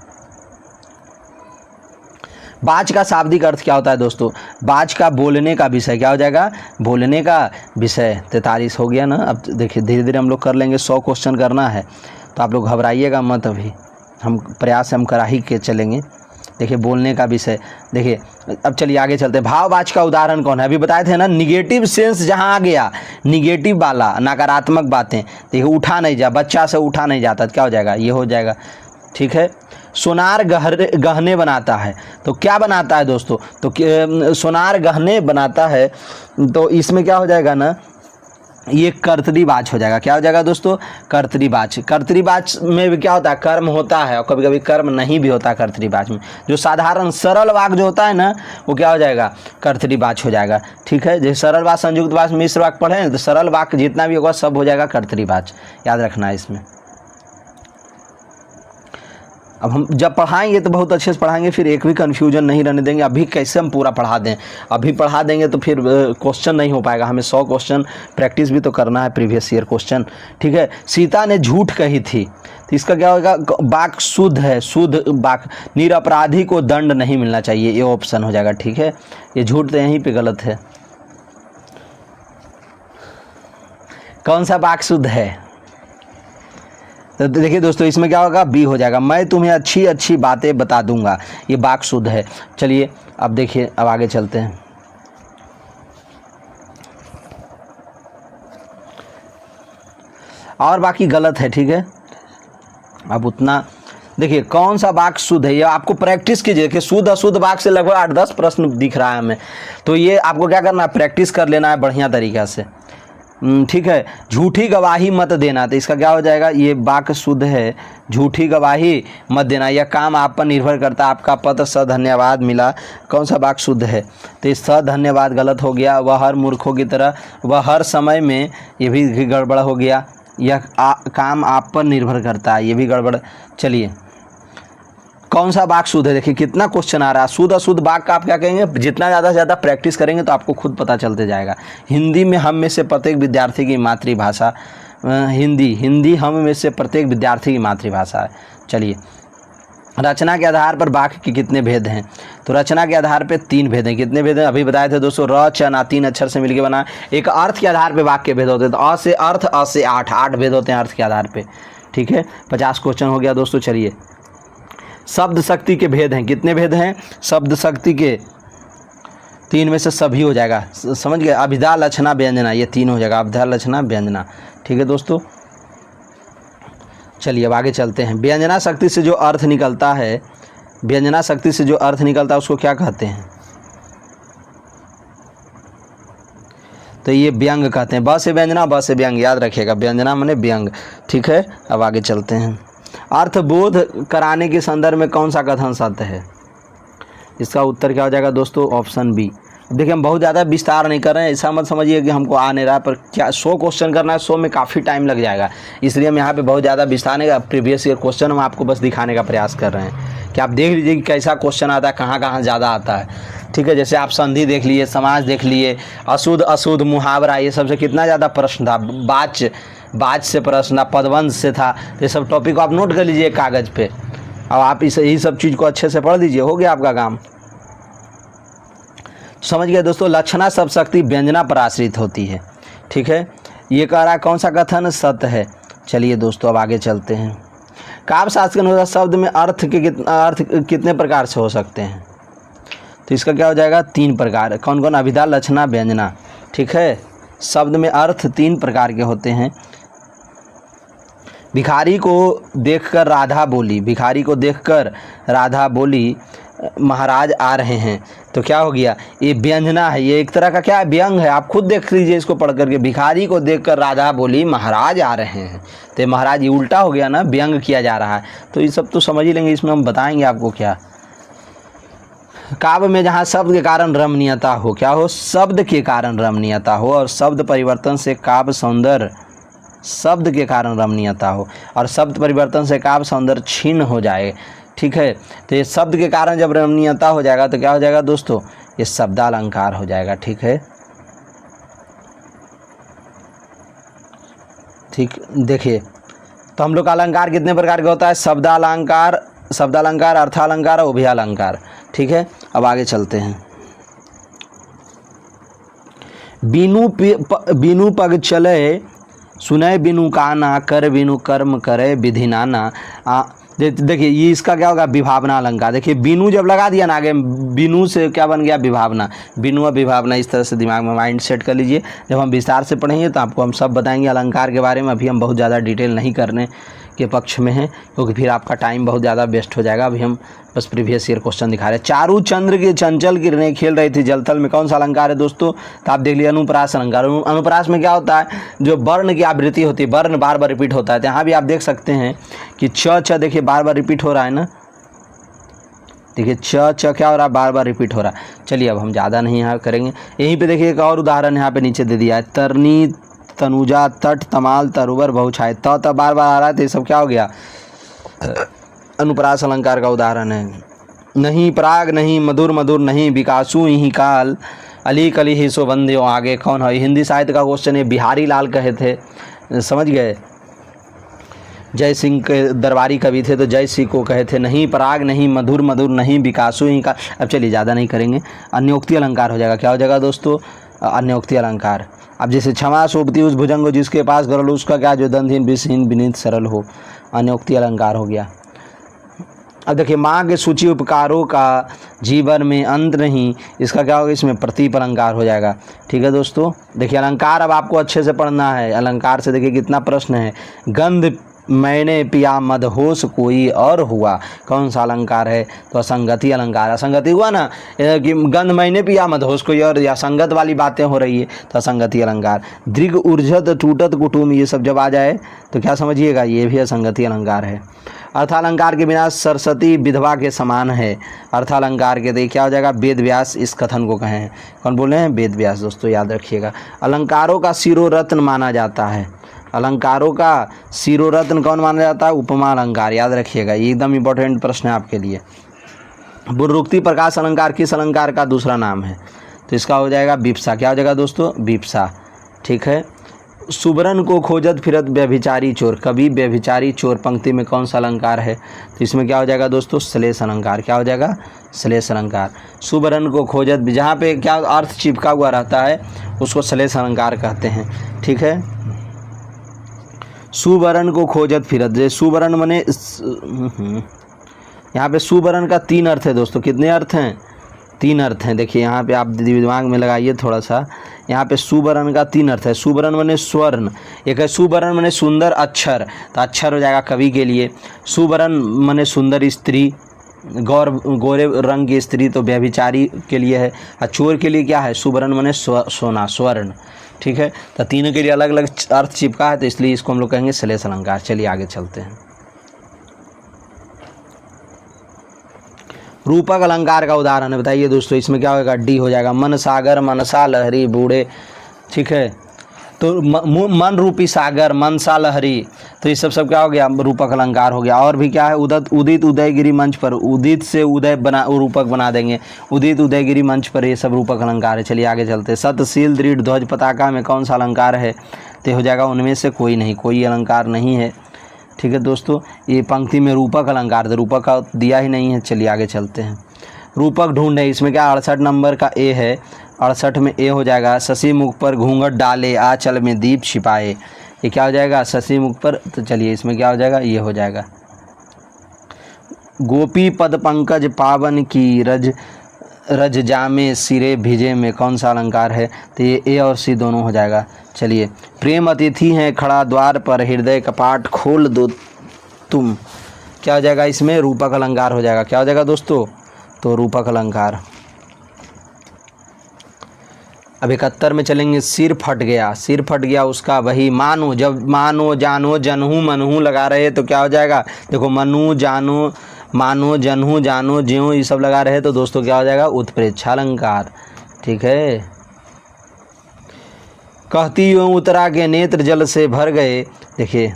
बाच का शाब्दिक अर्थ क्या होता है दोस्तों, बाच का बोलने का विषय क्या हो जाएगा, बोलने का विषय। 43 हो गया ना। अब देखिए धीरे धीरे हम लोग कर लेंगे, 100 क्वेश्चन करना है, तो आप लोग घबराइएगा मत, अभी हम प्रयास हम करा ही के चलेंगे। देखिए बोलने का विषय, देखिए अब चलिए आगे चलते हैं। भाववाच का उदाहरण कौन है, अभी बताए थे ना, निगेटिव सेंस जहाँ आ गया, निगेटिव वाला, नकारात्मक बातें, देखिए उठा नहीं जा, बच्चा से उठा नहीं जाता, क्या हो जाएगा, ये हो जाएगा, ठीक है। सोनार गहने बनाता है, तो क्या बनाता है दोस्तों, तो सोनार गहने बनाता है, तो इसमें क्या हो जाएगा ना, ये कर्तरीवाच हो जाएगा। क्या हो जाएगा दोस्तों, कर्तरीवाच। कर्तरीवाच में भी क्या होता है, कर्म होता है, और कभी कभी कर्म नहीं भी होता है कर्तरीवाच में। जो साधारण सरल वाक्य जो होता है ना, वो क्या हो जाएगा, कर्तरीवाच हो जाएगा, ठीक है। जैसे सरल वाक्य, संयुक्त वाक्य, मिश्र वाक्य पढ़े, तो सरल वाक्य जितना भी होगा सब हो जाएगा कर्तरीवाच, याद रखना है इसमें। अब हम जब पढ़ाएंगे तो बहुत अच्छे से पढ़ाएंगे, फिर एक भी कन्फ्यूजन नहीं रहने देंगे। अभी कैसे हम पूरा पढ़ा दें, अभी पढ़ा देंगे तो फिर क्वेश्चन नहीं हो पाएगा, हमें 100 क्वेश्चन प्रैक्टिस भी तो करना है, प्रीवियस ईयर क्वेश्चन, ठीक है। सीता ने झूठ कही थी, तो इसका क्या होगा, वाक्य शुद्ध है, शुद्ध वाक्य। निरपराधी को दंड नहीं मिलना चाहिए, ये ऑप्शन हो जाएगा, ठीक है। ये झूठ तो यहीं पर गलत है। कौन सा वाक्य शुद्ध है, तो देखिए दोस्तों इसमें क्या होगा, बी हो जाएगा, मैं तुम्हें अच्छी अच्छी बातें बता दूंगा, ये वाक्य शुद्ध है। चलिए अब देखिए, अब आगे चलते हैं। और बाकी गलत है, ठीक है। अब उतना देखिए कौन सा वाक्य शुद्ध है, ये आपको प्रैक्टिस कीजिए कि शुद्ध अशुद्ध वाक्य से लगभग 8-10 प्रश्न दिख रहा है हमें, तो ये आपको क्या करना है, प्रैक्टिस कर लेना है बढ़िया तरीक़ा से, ठीक है। झूठी गवाही मत देना, तो इसका क्या हो जाएगा, ये वाक्य शुद्ध है, झूठी गवाही मत देना, यह काम आप पर निर्भर करता है, आपका पत्र सधन्यवाद मिला, कौन सा वाक्य शुद्ध है, तो इस सधन्यवाद गलत हो गया। वह हर मूर्खों की तरह, वह हर समय में, ये भी गड़बड़ हो गया। यह काम आप पर निर्भर करता है, ये भी गड़बड़। चलिए कौन सा वाक्य शुद्ध है, देखिए कितना क्वेश्चन आ रहा है। शुद्ध अशुद्ध वाक्य का आप क्या कहेंगे, जितना ज़्यादा से ज़्यादा प्रैक्टिस करेंगे तो आपको खुद पता चलते जाएगा। हिंदी में हम में से प्रत्येक विद्यार्थी की मातृभाषा, हिंदी हम में से प्रत्येक विद्यार्थी की मातृभाषा है। चलिए रचना के आधार पर वाक्य के कितने भेद हैं, तो रचना के आधार पे 3 भेद हैं। कितने भेद हैं, अभी बताए थे दोस्तों, र च ना 3 अक्षर से मिलकर बना। एक अर्थ के आधार पे वाक्य भेद होते हैं, तो अ से अर्थ, अ से 8 भेद होते हैं अर्थ के आधार पे, ठीक है। 50 क्वेश्चन हो गया दोस्तों। चलिए शब्द शक्ति के भेद हैं, कितने भेद हैं, शब्द शक्ति के 3 में से सभी हो जाएगा, समझ गए। अभिधा लक्षणा व्यंजना, ये 3 हो जाएगा, अभिधा लक्षणा व्यंजना, ठीक है दोस्तों। चलिए अब आगे चलते हैं। व्यंजना शक्ति से जो अर्थ निकलता है, व्यंजना शक्ति से जो अर्थ निकलता है उसको क्या कहते हैं, तो ये व्यंग कहते हैं। ब से व्यंजना, ब से व्यंग, याद रखिएगा, व्यंजना माने व्यंग, ठीक है। अब आगे चलते हैं। अर्थबोध कराने के संदर्भ में कौन सा कथन सत्य है, इसका उत्तर क्या हो जाएगा दोस्तों, ऑप्शन बी। देखिए हम बहुत ज़्यादा विस्तार नहीं कर रहे हैं, ऐसा मत समझिए कि हमको आ नहीं रहा है, पर क्या 100 क्वेश्चन करना है, 100 में काफ़ी टाइम लग जाएगा, इसलिए हम यहाँ पे बहुत ज़्यादा विस्तार नहीं, प्रीवियस ईयर क्वेश्चन हम आपको बस दिखाने का प्रयास कर रहे हैं कि आप देख लीजिए कि कैसा क्वेश्चन आता है, कहाँ कहाँ ज़्यादा आता है, ठीक है। जैसे आप संधि देख लिए, समाज देख लिए, अशुद्ध अशुद्ध, मुहावरा, ये सबसे कितना ज़्यादा प्रश्न था। बाच से प्रश्न था, पदवंश से था, तो ये सब टॉपिक को आप नोट कर लीजिए कागज़ पे, अब आप यही सब चीज़ को अच्छे से पढ़ लीजिए, हो गया आपका काम। समझ गए दोस्तों। लक्षणा शब्द शक्ति व्यंजना पर आश्रित होती है, ठीक है। ये कह रहा है कौन सा कथन सत्य है। चलिए दोस्तों अब आगे चलते हैं। काव्य शास्त्र के अनुसार शब्द में अर्थ कितने प्रकार से हो सकते हैं, तो इसका क्या हो जाएगा, 3 प्रकार। कौन कौन, अभिधा लक्षणा व्यंजना, ठीक है। शब्द में अर्थ 3 प्रकार के होते हैं। भिखारी को देखकर राधा बोली, भिखारी को देखकर राधा बोली महाराज आ रहे हैं, तो क्या हो गया, ये व्यंजना है, ये एक तरह का क्या है, व्यंग है। आप खुद देख लीजिए इसको पढ़ करके। भिखारी को देखकर राधा बोली महाराज आ रहे हैं, तो महाराज ये उल्टा हो गया ना, व्यंग किया जा रहा है। तो ये सब तो समझ ही लेंगे, इसमें हम बताएंगे आपको क्या। काव्य में जहाँ शब्द के कारण रमणीयता हो, क्या हो, शब्द के कारण रमणीयता हो, और शब्द परिवर्तन से काव्य सौंदर्य, शब्द के कारण रमणीयता हो और शब्द परिवर्तन से काव्य सौंदर्य क्षीण हो जाए। ठीक है, तो ये शब्द के कारण जब रमणीयता हो जाएगा तो क्या हो जाएगा दोस्तों, ये शब्दालंकार हो जाएगा। ठीक है, ठीक, देखिए तो हम लोग का अलंकार कितने प्रकार का होता है, शब्दालंकार, शब्दालंकार, अर्थालंकार और उभयालंकार। ठीक है, अब आगे चलते हैं। बीनू पग चले सुनय बिनु काना, कर बिनु कर्म करे विधि नाना। देखिए ये इसका क्या होगा, विभावना अलंकार। देखिए बिनु जब लगा दिया ना आगे, बिनु से क्या बन गया, विभावना, बिनु और विभावना। इस तरह से दिमाग में माइंड सेट कर लीजिए। जब हम विस्तार से पढ़ेंगे तो आपको हम सब बताएंगे अलंकार के बारे में। अभी हम बहुत ज़्यादा डिटेल नहीं करने के पक्ष में हैं, क्योंकि फिर आपका टाइम बहुत ज़्यादा वेस्ट हो जाएगा। अभी हम बस प्रीवियस ईयर क्वेश्चन दिखा रहे हैं। चारू चंद्र की चंचल किरणें खेल रही थी जलथल में, कौन सा अलंकार है दोस्तों, तो आप देख लीजिए अनुप्रास अलंकार। अनुप्रास में क्या होता है, जो वर्ण की आवृत्ति होती है, वर्ण बार बार रिपीट होता है। तो यहाँ भी आप देख सकते हैं कि च देखिए बार बार रिपीट हो रहा है ना, देखिए च क्या हो रहा है, बार बार रिपीट हो रहा है। चलिए अब हम ज़्यादा नहीं यहाँ करेंगे। यहीं पे देखिए एक और उदाहरण यहाँ पे नीचे दे दिया है, तरनी तनुजा तट तमाल तरुवर बहुछाए, त बार बार आ रहा है, तो ये सब क्या हो गया, अनुप्रास अलंकार का उदाहरण है। नहीं प्राग नहीं मधुर मधुर नहीं, विकासु यही काल, अली कली ही सो बंदे। आगे कौन है, हिंदी साहित्य का क्वेश्चन है, बिहारी लाल कहे थे, समझ गए, जय सिंह के दरबारी कवि थे तो जय सिंह को कहे थे। नहीं पराग नहीं मधुर मधुर नहीं, विकासु ही का। अब चलिए ज़्यादा नहीं करेंगे, अन्योक्ति अलंकार हो जाएगा। क्या हो जाएगा दोस्तों, अन्योक्ति अलंकार। अब जैसे क्षमा शोभती उस भुजंग हो जिसके पास गरल, उसका क्या जो दंतहीन विषहीन विनीत सरल हो, अन्योक्ति अलंकार हो गया। अब देखिए माँ के सूची उपकारों का जीवन में अंत नहीं, इसका क्या होगा, इसमें प्रतीप अलंकार हो जाएगा। ठीक है दोस्तों, देखिए अलंकार अब आपको अच्छे से पढ़ना है। अलंकार से देखिए कितना प्रश्न है। गंध मैंने पिया मदहोश कोई और हुआ, कौन सा अलंकार है, तो असंगति अलंकार। असंगति हुआ ना कि गंध मैंने पिया मदहोश कोई और, या संगत वाली बातें हो रही है, तो असंगति अलंकार। दृग ऊर्जत टूटत कुटुम, ये सब जब आ जाए तो क्या समझिएगा, ये भी असंगति अलंकार है। अर्थालंकार के बिना सरस्वती विधवा के समान है। अर्थालंकार के देखिए क्या हो जाएगा, वेद व्यास इस कथन को कहे हैं। कौन बोले हैं, वेद व्यास। दोस्तों याद रखिएगा, अलंकारों का शिरोरत्न माना जाता है। अलंकारों का शिरोरत्न कौन माना जाता है, उपमा अलंकार। याद रखिएगा, ये एकदम इंपॉर्टेंट प्रश्न है आपके लिए। बुर्रुक्ति प्रकाश अलंकार किस अलंकार का दूसरा नाम है, तो इसका हो जाएगा विप्सा। क्या हो जाएगा दोस्तों, विप्सा। ठीक है, सुबरन को खोजत फिरत व्यभिचारी चोर, कभी व्यभिचारी चोर पंक्ति में कौन सा अलंकार है, तो इसमें क्या हो जाएगा दोस्तों, श्लेष अलंकार। क्या हो जाएगा, श्लेष अलंकार। सुबरन को खोजत, जहाँ पे क्या अर्थ चिपका हुआ रहता है उसको श्लेष अलंकार कहते हैं। ठीक है, सुबरन को खोजत फिरत, सुबरन मने यहाँ पे सुबरन का तीन अर्थ है दोस्तों। कितने अर्थ हैं, तीन अर्थ हैं। देखिए यहाँ पे आप दिमाग में लगाइए थोड़ा सा, यहाँ पे सुबरन का तीन अर्थ है। सुबरन मने स्वर्ण, एक है सुबरन मने सुंदर अक्षर, तो अक्षर हो जाएगा कवि के लिए। सुबरन मने सुंदर स्त्री, गोरे रंग की स्त्री, तो व्यभिचारी के लिए है। और चोर के लिए क्या है, सुबरन मने सोना, स्वर्ण। ठीक है, तो तीनों के लिए अलग अलग अर्थ चिपका है, तो इसलिए इसको हम लोग कहेंगे श्लेष अलंकार। चलिए आगे चलते हैं। रूपक अलंकार का उदाहरण है, बताइए दोस्तों, इसमें क्या होगा, डी हो जाएगा। मन सागर मनसा लहरी बूढ़े। ठीक है, तो मन रूपी सागर मनसा लहरी, तो ये सब क्या हो गया, रूपक अलंकार हो गया। और भी क्या है, उदित उदयगिरी मंच पर, उदित से उदय बना रूपक बना देंगे, उदित उदयगिरी मंच पर, ये सब रूपक अलंकार है। चलिए आगे चलते हैं। सतशील दृढ़ ध्वज पताका में कौन सा अलंकार है, तो हो जाएगा उनमें से कोई नहीं, कोई अलंकार नहीं है। ठीक है दोस्तों, ये पंक्ति में रूपक अलंकार, तो रूपक का दिया ही नहीं है। चलिए आगे चलते हैं। रूपक ढूंढे, इसमें क्या 68 नंबर का ए है, 68 में ए हो जाएगा। शशि मुख पर घूंघट डाले आंचल में दीप छिपाए, ये क्या हो जाएगा, शशि मुख पर। तो चलिए इसमें क्या हो जाएगा, ये हो जाएगा। गोपी पद पंकज पावन की रज जामे सिरे भिजे में कौन सा अलंकार है, तो ये ए और सी दोनों हो जाएगा। चलिए, प्रेम अतिथि है खड़ा द्वार पर, हृदय कपाट खोल दो तुम, क्या हो जाएगा, इसमें रूपक अलंकार हो जाएगा। क्या हो जाएगा दोस्तों, तो रूपक अलंकार। अब 71 में चलेंगे। सिर फट गया, सिर फट गया उसका वही मानो, जब मानो जानो जनहू मनहू लगा रहे तो क्या हो जाएगा, देखो मनु जानो मानो, जनहू, जानो, ज्यों ये सब लगा रहे तो दोस्तों क्या हो जाएगा, उत्प्रेक्षालंकार। ठीक है। कहती यूं उतरा के नेत्र जल से भर गए, देखिए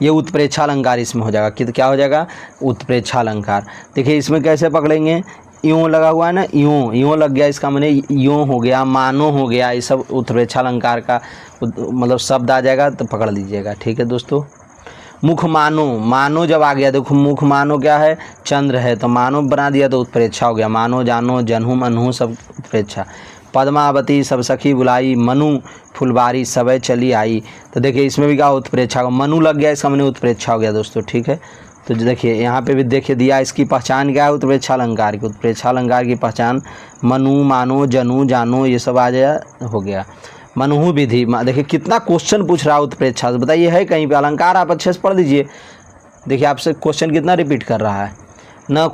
ये उत्प्रेक्षालंकार इसमें हो जाएगा। क्या हो जाएगा, उत्प्रेक्षालंकार। देखिए इसमें कैसे पकड़ेंगे, यूं लगा हुआ है ना, यूं लग गया, इसका माने यूं हो गया, मानो हो गया, ये सब उत्प्रेक्षालंकार का मतलब शब्द आ जाएगा तो पकड़ लीजिएगा। ठीक है दोस्तों। मुख मानो, मानो जब आ गया, देखो मुख मानो क्या है, चंद्र है, तो मानो बना दिया तो उत्प्रेक्षा हो गया। मानो, जानो, जनहू, मनहू सब उत्प्रेक्षा। पद्मावती सब सखी बुलाई, मनु फुलबारी सबे चली आई, तो देखिए इसमें भी क्या उत्प्रेक्षा का मनु लग गया, इसका मैंने उत्प्रेक्षा हो गया दोस्तों। ठीक है। तो देखिए यहाँ पे भी देखिए दिया, इसकी पहचान क्या है, उत्प्रेक्षालंकार की। उत्प्रेक्षालंकार की पहचान मनु, मानो, जनू, जानो ये सब आ जाए हो गया। मनहु विधि, देखिए कितना क्वेश्चन पूछ रहा है उत्प्रेक्षा से, बताइए है कहीं पे अलंकार, आप अच्छे से पढ़ लीजिए। देखिए आपसे क्वेश्चन कितना रिपीट कर रहा है, न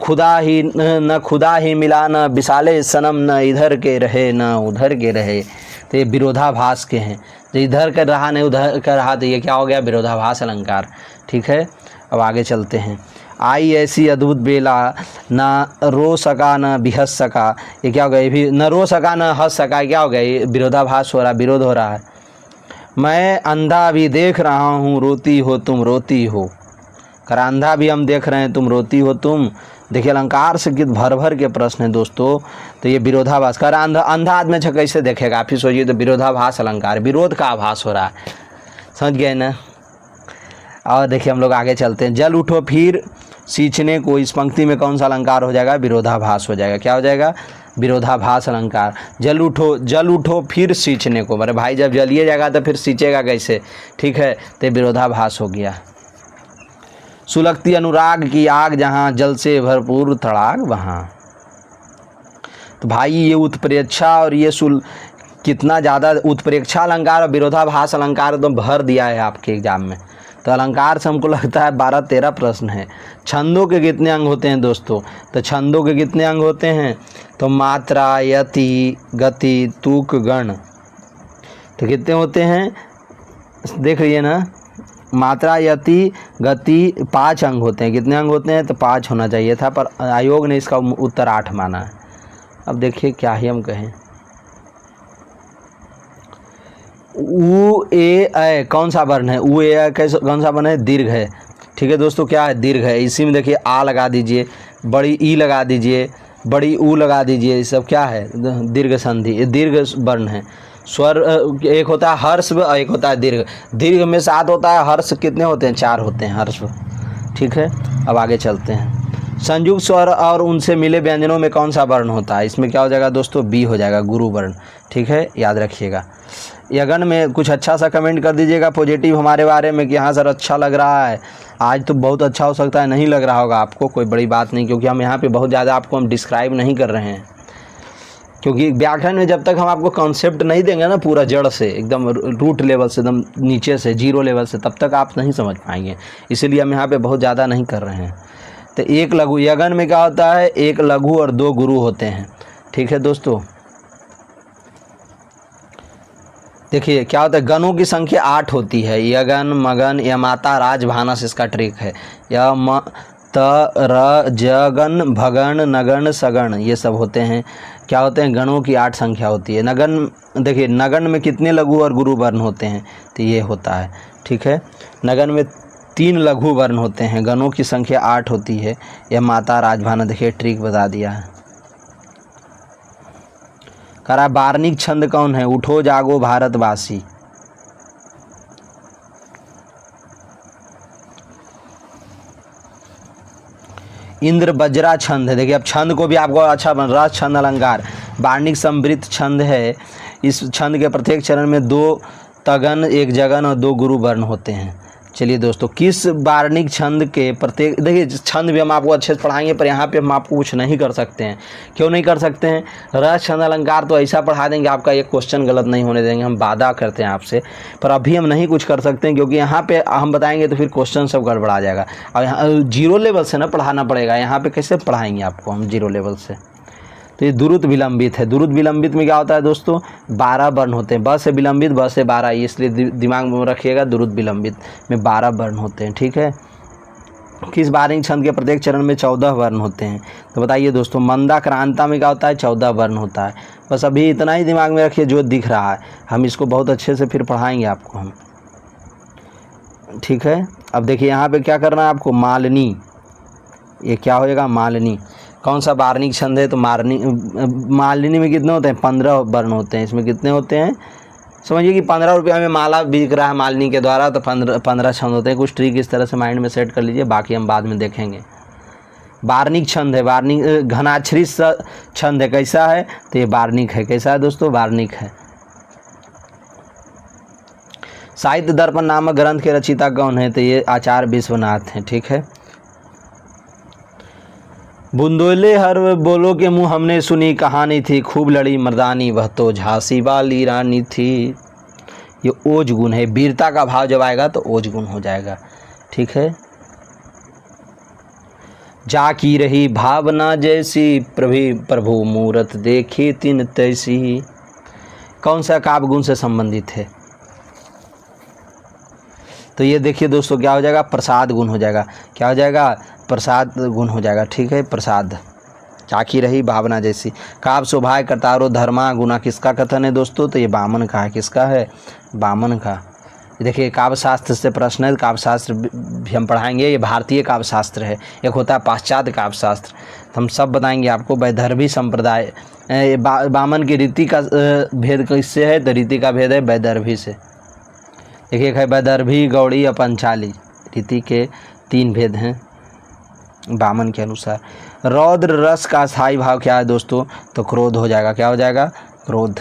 खुदा ही मिला, न विशाले सनम, न इधर के रहे न उधर के रहे, तो ये विरोधाभास के हैं। जो इधर कर रहा नहीं उधर कर रहा, तो ये क्या हो गया, विरोधाभास अलंकार। ठीक है। अब आगे चलते हैं। आई ऐसी अद्भुत बेला, ना रो सका न बिहस सका, ये क्या हो गया, ये भी न रो सका न हंस सका, क्या हो गया, ये विरोधाभास हो रहा, विरोध हो रहा है। मैं अंधा भी देख रहा हूँ, रोती हो तुम रोती हो, कर अंधा भी हम देख रहे हैं, तुम रोती हो तुम। देखिए अलंकार से कित भर भर के प्रश्न है दोस्तों। तो ये विरोधाभास कर, अंधा आदमी अच्छा कैसे देखेगा, आप ही सोचिए। तो विरोधाभास अलंकार, विरोध का आभास हो रहा है, समझ गए ना। और देखिए हम लोग आगे चलते हैं। जल उठो फिर सींचने को, इस पंक्ति में कौन सा अलंकार हो जाएगा, विरोधाभास हो जाएगा। क्या हो जाएगा, विरोधाभास अलंकार। जल उठो फिर सींचने को, अरे भाई जब जलिए जाएगा तो फिर सींचेगा कैसे। ठीक है। तो विरोधाभास हो गया। सुलगती अनुराग की आग जहाँ, जल से भरपूर तड़ाग वहाँ, तो भाई ये उत्प्रेक्षा और ये कितना ज़्यादा उत्प्रेक्षा अलंकार और विरोधाभास अलंकार तो भर दिया है आपके एग्जाम में। तो अलंकार से हमको लगता है 12-13 प्रश्न है। छंदों के कितने अंग होते हैं दोस्तों, तो छंदों के कितने अंग होते हैं, तो मात्रा, यति, गति, तुक, गण, तो कितने होते हैं देख रहिए ना, मात्रा, यति, गति 5 अंग होते हैं। कितने अंग होते हैं, तो 5 होना चाहिए था, पर आयोग ने इसका उत्तर 8 माना है। अब देखिए क्या ही हम कहें। उ ए ऐ कौन सा वर्ण है, उ ए ऐ कैसे कौन सा वर्ण है, दीर्घ है। ठीक है दोस्तों, क्या है, दीर्घ है। इसी में देखिए आ लगा दीजिए, बड़ी ई लगा दीजिए, बड़ी ऊ लगा दीजिए, ये सब क्या है, दीर्घ संधि, ये दीर्घ वर्ण है। स्वर एक होता है हर्ष और एक होता है दीर्घ। दीर्घ में 7 होता है, हर्ष कितने होते हैं, 4 होते हैं हर्ष। ठीक है। अब आगे चलते हैं। संयुक्त स्वर और उनसे मिले व्यंजनों में कौन सा वर्ण होता है, इसमें क्या हो जाएगा दोस्तों, बी हो जाएगा, गुरु वर्ण। ठीक है, याद रखिएगा। यगन में कुछ अच्छा सा कमेंट कर दीजिएगा पॉजिटिव हमारे बारे में कि हाँ सर अच्छा लग रहा है। आज तो बहुत अच्छा हो सकता है नहीं लग रहा होगा आपको, कोई बड़ी बात नहीं, क्योंकि हम यहाँ पे बहुत ज़्यादा आपको हम डिस्क्राइब नहीं कर रहे हैं। क्योंकि व्याकरण में जब तक हम आपको कॉन्सेप्ट नहीं देंगे ना पूरा जड़ से, एकदम रूट लेवल से, एकदम नीचे से, 0 लेवल से, तब तक आप नहीं समझ पाएंगे। इसीलिए हम यहाँ पे बहुत ज़्यादा नहीं कर रहे हैं। तो एक लघु, यगन में क्या होता है, 1 लघु और 2 गुरु होते हैं। ठीक है दोस्तों। देखिए क्या होता है, गणों की संख्या 8 होती है। यगन, मगन, यमाता, राज, भानस इसका ट्रिक है। यम, त, र, जगन, भगन, नगन, सगन ये सब होते हैं। क्या होते हैं, गणों की 8 संख्या होती है। नगन, देखिए नगन में कितने लघु और गुरु वर्ण होते हैं, तो ये होता है। ठीक है। नगन में 3 लघु वर्ण होते हैं, गणों की संख्या 8 होती है। यह माता, राजभाना, देखिए ट्रिक बता दिया है। करा बार्निक छंद कौन है, उठो जागो भारतवासी। इंद्र बज्रा छंद है। देखिए अब छंद को भी आपको अच्छा बन रहा है। छंद अलंकार बार्निक समृद्ध छंद है। इस छंद के प्रत्येक चरण में 2 तगन, 1 जगन और 2 गुरु वर्ण होते हैं। चलिए दोस्तों, किस बार्निक छंद के प्रत्येक, देखिए छंद भी हम आपको अच्छे से पढ़ाएंगे, पर यहाँ पे हम आपको कुछ नहीं कर सकते हैं। क्यों नहीं कर सकते हैं, रस छंद अलंकार तो ऐसा पढ़ा देंगे आपका एक क्वेश्चन गलत नहीं होने देंगे, हम वादा करते हैं आपसे। पर अभी हम नहीं कुछ कर सकते हैं, क्योंकि यहाँ पे हम बताएंगे तो फिर क्वेश्चन सब गड़बड़ा जाएगा। और यहाँ 0 लेवल से ना पढ़ाना पड़ेगा, यहाँ पे कैसे पढ़ाएंगे आपको हम 0 लेवल से। तो ये दुरुत विलंबित है। दुरुत विलंबित में क्या होता है दोस्तों, 12 वर्ण होते हैं। ब से विलंबित, ब से 12, इसलिए दिमाग में रखिएगा। दुरुत विलंबित में 12 वर्ण होते हैं। ठीक है। किस वार्णिक छंद के प्रत्येक चरण में 14 वर्ण होते हैं? तो बताइए दोस्तों, मंदा क्रांता में क्या होता है? 14 वर्ण होता है। बस अभी इतना ही दिमाग में रखिए जो दिख रहा है, हम इसको बहुत अच्छे से फिर पढ़ाएंगे आपको हम, ठीक है। अब देखिए यहाँ पे क्या करना है आपको, मालिनी, ये क्या होएगा? मालिनी। कौन सा वार्णिक छंद है? तो मालिनी में कितने होते हैं? 15 वर्ण होते हैं। इसमें कितने होते हैं? समझिए कि 15 रुपया में माला बिक रहा है मालिनी के द्वारा, तो 15 छंद होते हैं। कुछ ट्रिक इस तरह से माइंड में सेट कर लीजिए, बाकी हम बाद में देखेंगे। वार्णिक छंद है, वार्णिक घनाक्षरी छंद है, कैसा है? तो ये वार्णिक है। कैसा है दोस्तों? वार्णिक है। साहित्य दर्पण नामक ग्रंथ के रचयिता कौन है? तो ये आचार्य विश्वनाथ हैं, ठीक है। बुंदोले हर बोलो के मुँह हमने सुनी कहानी थी, खूब लड़ी मर्दानी वह तो झांसी वाली रानी थी। ये ओज गुण है, वीरता का भाव जब आएगा तो ओज गुण हो जाएगा, ठीक है। जा की रही भावना जैसी, प्रभु मूरत देखी तिन तैसी। कौन सा काव्य गुण से संबंधित है? तो ये देखिए दोस्तों, क्या हो जाएगा? प्रसाद गुण हो जाएगा। क्या हो जाएगा? प्रसाद गुण हो जाएगा, ठीक है। प्रसाद। चाकी रही भावना जैसी। काव्य शोभाय करतारो धर्मा गुना, किसका कथन है दोस्तों? तो ये वामन का है। किसका है? वामन का। देखिए काव्य शास्त्र से प्रश्न है, काव्य शास्त्र भी हम पढ़ाएंगे। ये भारतीय काव्य शास्त्र है, एक होता है पाश्चात्य काव्य शास्त्र, तो हम सब बताएंगे आपको। वैदर्भी संप्रदाय, वामन की रीति का भेद किससे है? तो रीति का भेद है वैदर्भी से। देखिए एक है वैदर्भी, गौड़ी और पंचाली, रीति के 3 भेद हैं वामन के अनुसार। रौद्र रस का स्थायी भाव क्या है दोस्तों? तो क्रोध हो जाएगा। क्या हो जाएगा? क्रोध।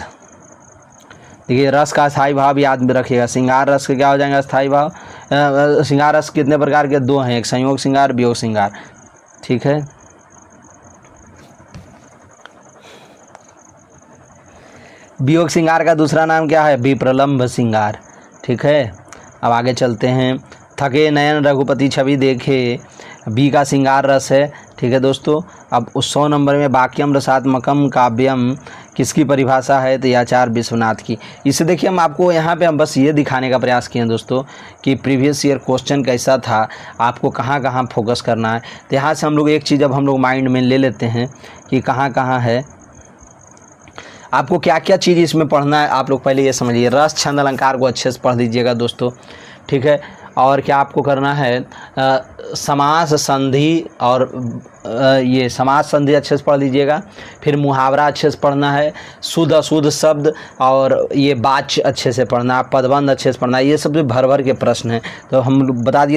देखिए रस का स्थायी भाव याद में रखिएगा। श्रृंगार रस के क्या हो जाएगा स्थायी भाव? श्रृंगार रस कितने प्रकार के? 2 हैं, एक संयोग श्रृंगार, वियोग श्रृंगार, ठीक है। वियोग श्रृंगार का दूसरा नाम क्या है? विप्रलंभ श्रृंगार, ठीक है। अब आगे चलते हैं। थके नयन रघुपति छवि देखे, बी का श्रृंगार रस है, ठीक है दोस्तों। अब उस 100 नंबर में वाक्यम रसात्मकम काव्यम किसकी परिभाषा है? तो आचार्य विश्वनाथ की। इसे देखिए हम आपको यहाँ पे हम बस ये दिखाने का प्रयास किए हैं दोस्तों कि प्रीवियस ईयर क्वेश्चन कैसा था, आपको कहाँ कहाँ फोकस करना है। तो यहाँ से हम लोग एक चीज़ अब हम लोग माइंड में ले लेते हैं कि कहाँ कहाँ है, आपको क्या क्या चीज़ इसमें पढ़ना है। आप लोग पहले ये समझिए, रस छंद अलंकार को अच्छे से पढ़ लीजिएगा दोस्तों, ठीक है। और क्या आपको करना है? समास संधि और ये समास संधि अच्छे से पढ़ लीजिएगा। फिर मुहावरा अच्छे से पढ़ना है, शुद्ध अशुद्ध शब्द और ये वाच्य अच्छे से पढ़ना, पदबंध अच्छे से पढ़ना। ये सब भर भर के प्रश्न हैं, तो हम बता दिए।